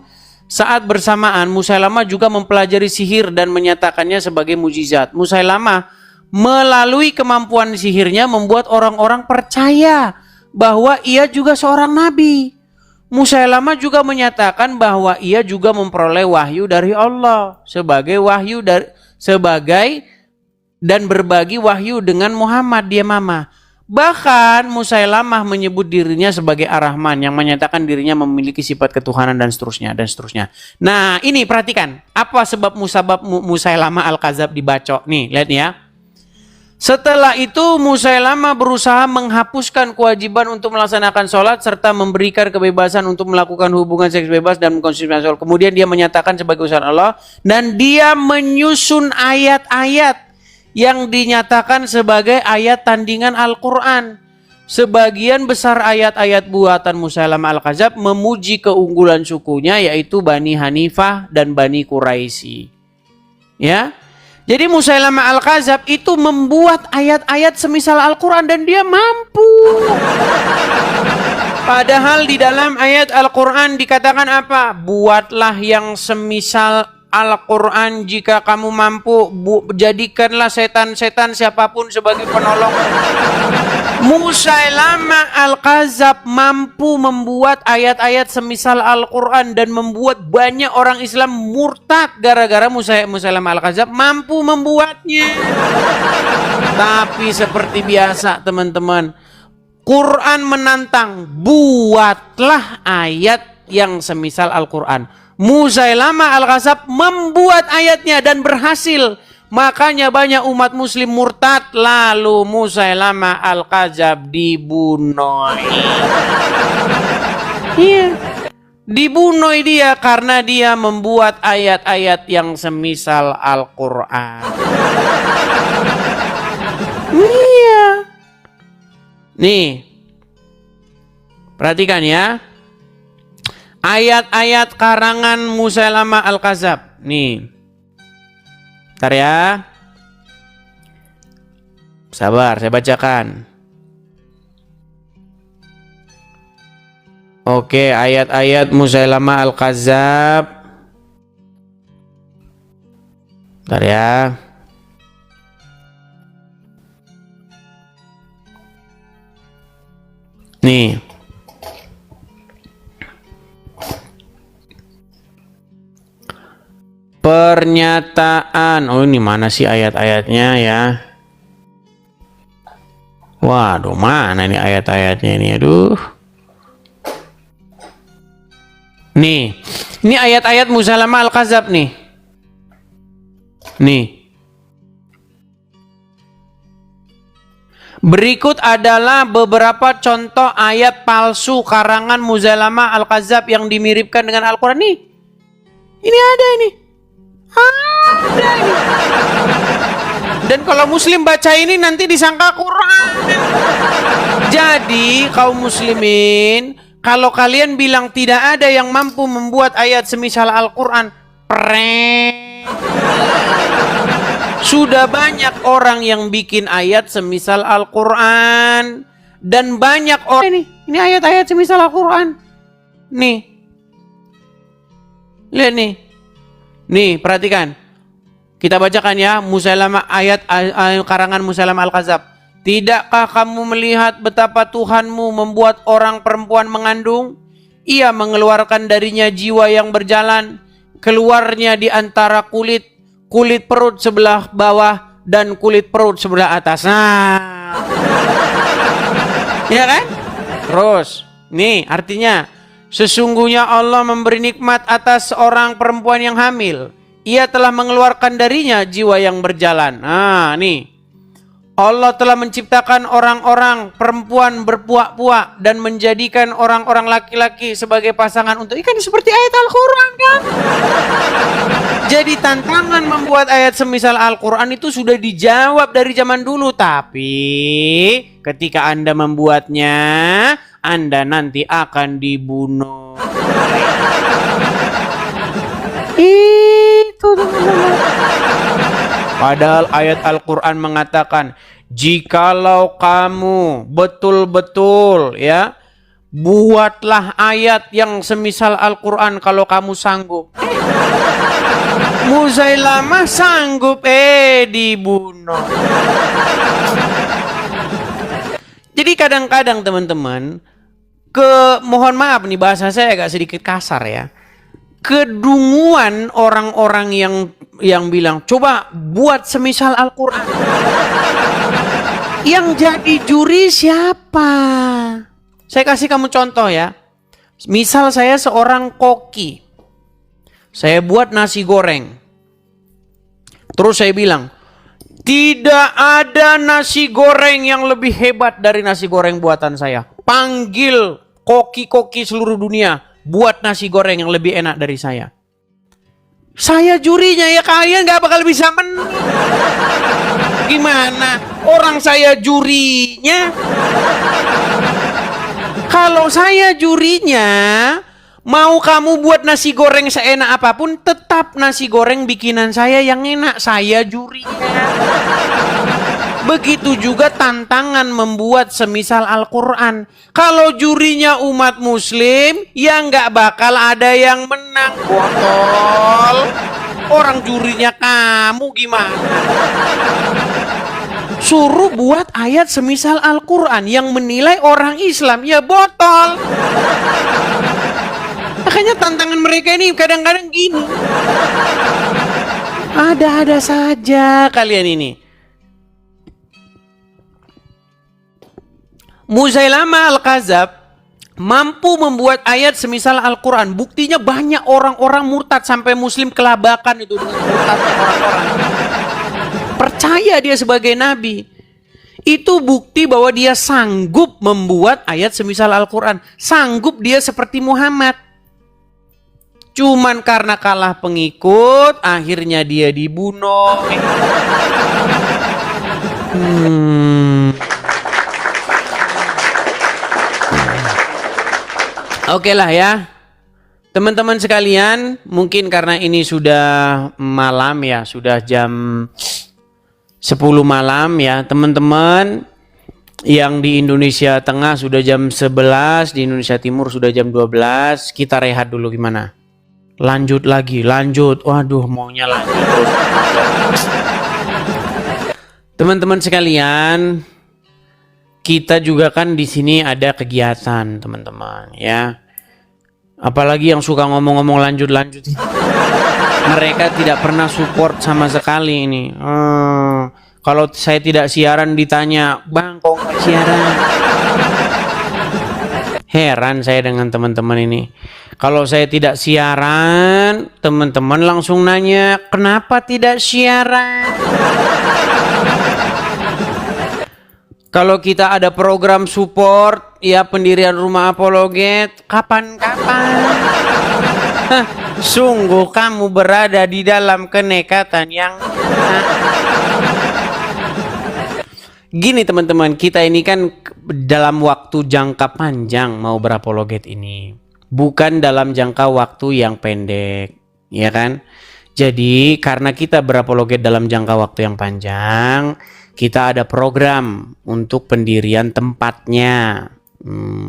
saat bersamaan Muzailamah juga mempelajari sihir dan menyatakannya sebagai mukjizat. Muzailamah melalui kemampuan sihirnya membuat orang-orang percaya bahwa ia juga seorang nabi. Musailamah juga menyatakan bahwa ia juga memperoleh wahyu dari Allah sebagai dan berbagi wahyu dengan Muhammad, dia mama. Bahkan Musailamah menyebut dirinya sebagai Ar-Rahman yang menyatakan dirinya memiliki sifat ketuhanan dan seterusnya dan seterusnya. Nah, ini perhatikan apa sebab Musailamah Al-Kadzab dibacok. Nih, lihat ya. Setelah itu Musailamah berusaha menghapuskan kewajiban untuk melaksanakan sholat serta memberikan kebebasan untuk melakukan hubungan seks bebas dan mengkonsumsi sholat. Kemudian dia menyatakan sebagai utusan Allah dan dia menyusun ayat-ayat yang dinyatakan sebagai ayat tandingan Al-Quran. Sebagian besar ayat-ayat buatan Musailamah Al-Kadzab memuji keunggulan sukunya yaitu Bani Hanifah dan Bani Quraisy. Ya. Jadi Musailamah Al-Kadzab itu membuat ayat-ayat semisal Al-Quran dan dia mampu. Padahal di dalam ayat Al-Quran dikatakan apa? Buatlah yang semisal Al-Quran jika kamu mampu, jadikanlah setan-setan siapapun sebagai penolong. Musailamah Al-Kadzab mampu membuat ayat-ayat semisal Al-Quran dan membuat banyak orang Islam murtad gara-gara Musailamah Al-Kadzab mampu membuatnya. Tapi seperti biasa teman-teman, Quran menantang, buatlah ayat yang semisal Al-Quran. Musailamah Al-Kadzab membuat ayatnya dan berhasil. Makanya banyak umat muslim murtad, lalu Musailamah Al-Kadzab dibunuh. Iya. Dibunuh dia karena dia membuat ayat-ayat yang semisal Al-Quran. Iya. Nih. Perhatikan ya. Ayat-ayat karangan Musailamah Al-Kadzab. Nih. Bentar ya. Sabar, saya bacakan. Oke, ayat-ayat Musailamah Al-Kadzab. Bentar ya. Nih. Pernyataan. Oh, ini mana sih ayat-ayatnya ya? Waduh, mana nih ayat-ayatnya ini? Aduh. Nih. Ini ayat-ayat Musailamah Al-Kadzab nih. Nih. Berikut adalah beberapa contoh ayat palsu karangan Musailamah Al-Kadzab yang dimiripkan dengan Al-Quran nih. Ini ada ini. Ada ini. Dan kalau muslim baca ini nanti disangka Quran. Jadi kaum muslimin, kalau kalian bilang tidak ada yang mampu membuat ayat semisal Al-Quran, prank. Sudah banyak orang yang bikin ayat semisal Al-Quran. Dan banyak orang ini ayat-ayat semisal Al-Quran. Nih. Lihat nih. Nih, perhatikan. Kita bacakan ya Musailamah ayat karangan Musailamah Al-Kadzab. Tidakkah kamu melihat betapa Tuhanmu membuat orang perempuan mengandung? Ia mengeluarkan darinya jiwa yang berjalan, keluarnya di antara kulit perut sebelah bawah dan kulit perut sebelah atas. Nah. Ya kan? Terus, nih artinya sesungguhnya Allah memberi nikmat atas seorang perempuan yang hamil. Ia telah mengeluarkan darinya jiwa yang berjalan. Nah, nih. Allah telah menciptakan orang-orang perempuan berpuak-puak dan menjadikan orang-orang laki-laki sebagai pasangan untuk ikan. Seperti ayat Al-Quran kan? Jadi tantangan membuat ayat semisal Al-Quran itu sudah dijawab dari zaman dulu. Tapi ketika Anda membuatnya, Anda nanti akan dibunuh. Itu teman-teman. Padahal ayat Al-Quran mengatakan, jikalau kamu betul-betul ya, buatlah ayat yang semisal Al-Quran kalau kamu sanggup. Musailamah sanggup, dibunuh. Jadi kadang-kadang teman-teman, mohon maaf nih bahasa saya agak sedikit kasar ya. Kedunguan orang-orang yang bilang coba buat semisal Al-Qur'an. Yang jadi juri siapa? Saya kasih kamu contoh ya. Misal saya seorang koki. Saya buat nasi goreng. Terus saya bilang, tidak ada nasi goreng yang lebih hebat dari nasi goreng buatan saya. Panggil koki-koki seluruh dunia, buat nasi goreng yang lebih enak dari saya. Saya jurinya, ya kalian gak bakal bisa menang. Gimana? Orang saya jurinya. Kalau saya jurinya, mau kamu buat nasi goreng seenak apapun, tetap nasi goreng bikinan saya yang enak. Saya jurinya. Begitu juga tantangan membuat semisal Al-Quran. Kalau jurinya umat muslim, ya nggak bakal ada yang menang. Botol. Orang jurinya kamu gimana? Suruh buat ayat semisal Al-Quran yang menilai orang Islam, ya botol. Makanya tantangan mereka ini kadang-kadang gini. Ada-ada saja kalian ini. Musailama Al-Kadzab mampu membuat ayat semisal Al-Quran. Buktinya banyak orang-orang murtad sampai muslim kelabakan itu dengan murtadnya orang-orang. Percaya dia sebagai nabi. Itu bukti bahwa dia sanggup membuat ayat semisal Al-Quran. Sanggup dia seperti Muhammad. Cuman karena kalah pengikut, akhirnya dia dibunuh. Oke lah ya. Teman-teman sekalian, mungkin karena ini sudah malam ya, sudah jam 10 malam ya. Teman-teman yang di Indonesia Tengah sudah jam 11, di Indonesia Timur sudah jam 12. Kita rehat dulu gimana? Lanjut lagi, lanjut. Waduh, maunya lanjut terus. Teman-teman sekalian, kita juga kan di sini ada kegiatan, teman-teman, ya. Apalagi yang suka ngomong-ngomong lanjut-lanjut. Mereka tidak pernah support sama sekali ini. Kalau saya tidak siaran ditanya, "Bang, kok nggak siaran?" Heran saya dengan teman-teman ini. Kalau saya tidak siaran, teman-teman langsung nanya, "Kenapa tidak siaran?" Kalau kita ada program support, ya pendirian rumah apologet, kapan-kapan. Sungguh kamu berada di dalam kenekatan yang... Gini teman-teman, kita ini kan dalam waktu jangka panjang mau berapologet ini. Bukan dalam jangka waktu yang pendek, ya kan? Jadi karena kita berapologet dalam jangka waktu yang panjang, kita ada program untuk pendirian tempatnya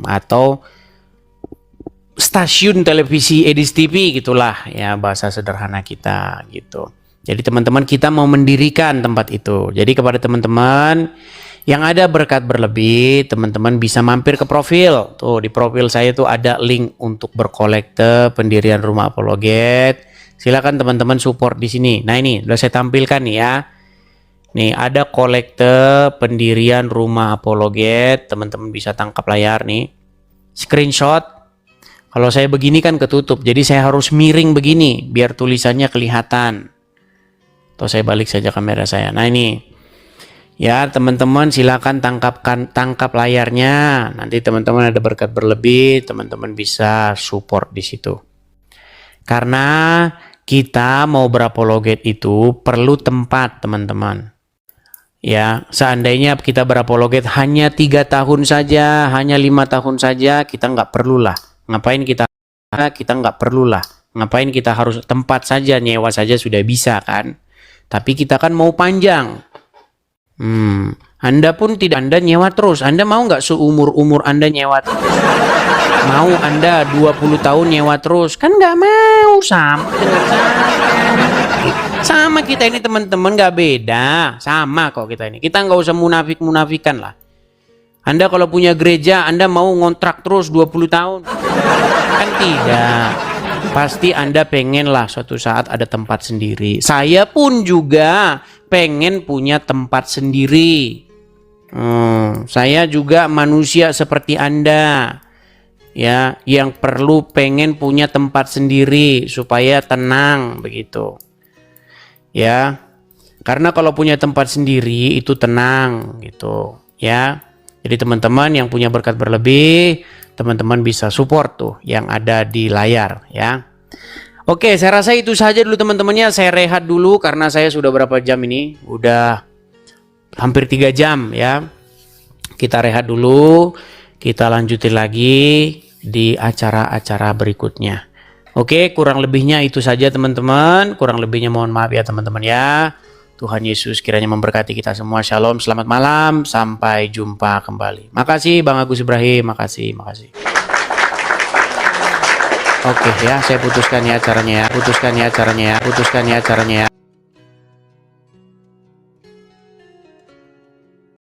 atau stasiun televisi Edis TV gitulah ya bahasa sederhana kita gitu. Jadi teman-teman kita mau mendirikan tempat itu. Jadi kepada teman-teman yang ada berkat berlebih, teman-teman bisa mampir ke profil. Tuh di profil saya tuh ada link untuk berkolekte pendirian rumah apologet. Silakan teman-teman support di sini. Nah ini udah saya tampilkan nih ya. Nih ada kolekte pendirian rumah apologet, teman-teman bisa tangkap layar nih, screenshot. Kalau saya begini kan ketutup, jadi saya harus miring begini biar tulisannya kelihatan. Atau saya balik saja kamera saya. Nah ini, ya teman-teman silakan tangkap layarnya. Nanti teman-teman ada berkat berlebih, teman-teman bisa support di situ. Karena kita mau berapologet itu perlu tempat teman-teman. Ya, seandainya kita berapologet hanya 3 tahun saja, hanya 5 tahun saja, kita nggak perlulah. Ngapain kita nggak perlulah. Ngapain kita harus tempat saja, nyewa saja sudah bisa kan. Tapi kita kan mau panjang. Anda pun tidak, Anda nyewa terus. Anda mau nggak seumur-umur Anda nyewa terus? Mau Anda 20 tahun nyewa terus? Kan nggak mau, sama dengan saya. Sama kita ini teman-teman nggak beda. Sama kok kita ini. Kita nggak usah munafik-munafikan lah. Anda kalau punya gereja, Anda mau ngontrak terus 20 tahun? Kan tidak. Pasti Anda pengen lah suatu saat ada tempat sendiri. Saya pun juga pengen punya tempat sendiri. Saya juga manusia seperti Anda, ya, yang perlu pengen punya tempat sendiri supaya tenang begitu. Ya. Karena kalau punya tempat sendiri itu tenang gitu, ya. Jadi teman-teman yang punya berkat berlebih, teman-teman bisa support tuh yang ada di layar, ya. Oke, saya rasa itu saja dulu teman-temannya. Saya rehat dulu karena saya sudah berapa jam ini? Udah hampir 3 jam, ya. Kita rehat dulu, kita lanjutin lagi di acara-acara berikutnya. Oke, kurang lebihnya itu saja teman-teman. Kurang lebihnya mohon maaf ya teman-teman ya. Tuhan Yesus kiranya memberkati kita semua. Shalom, selamat malam, sampai jumpa kembali. Makasih Bang Agus Ibrahim, makasih. Oke ya, saya putuskan ya acaranya ya.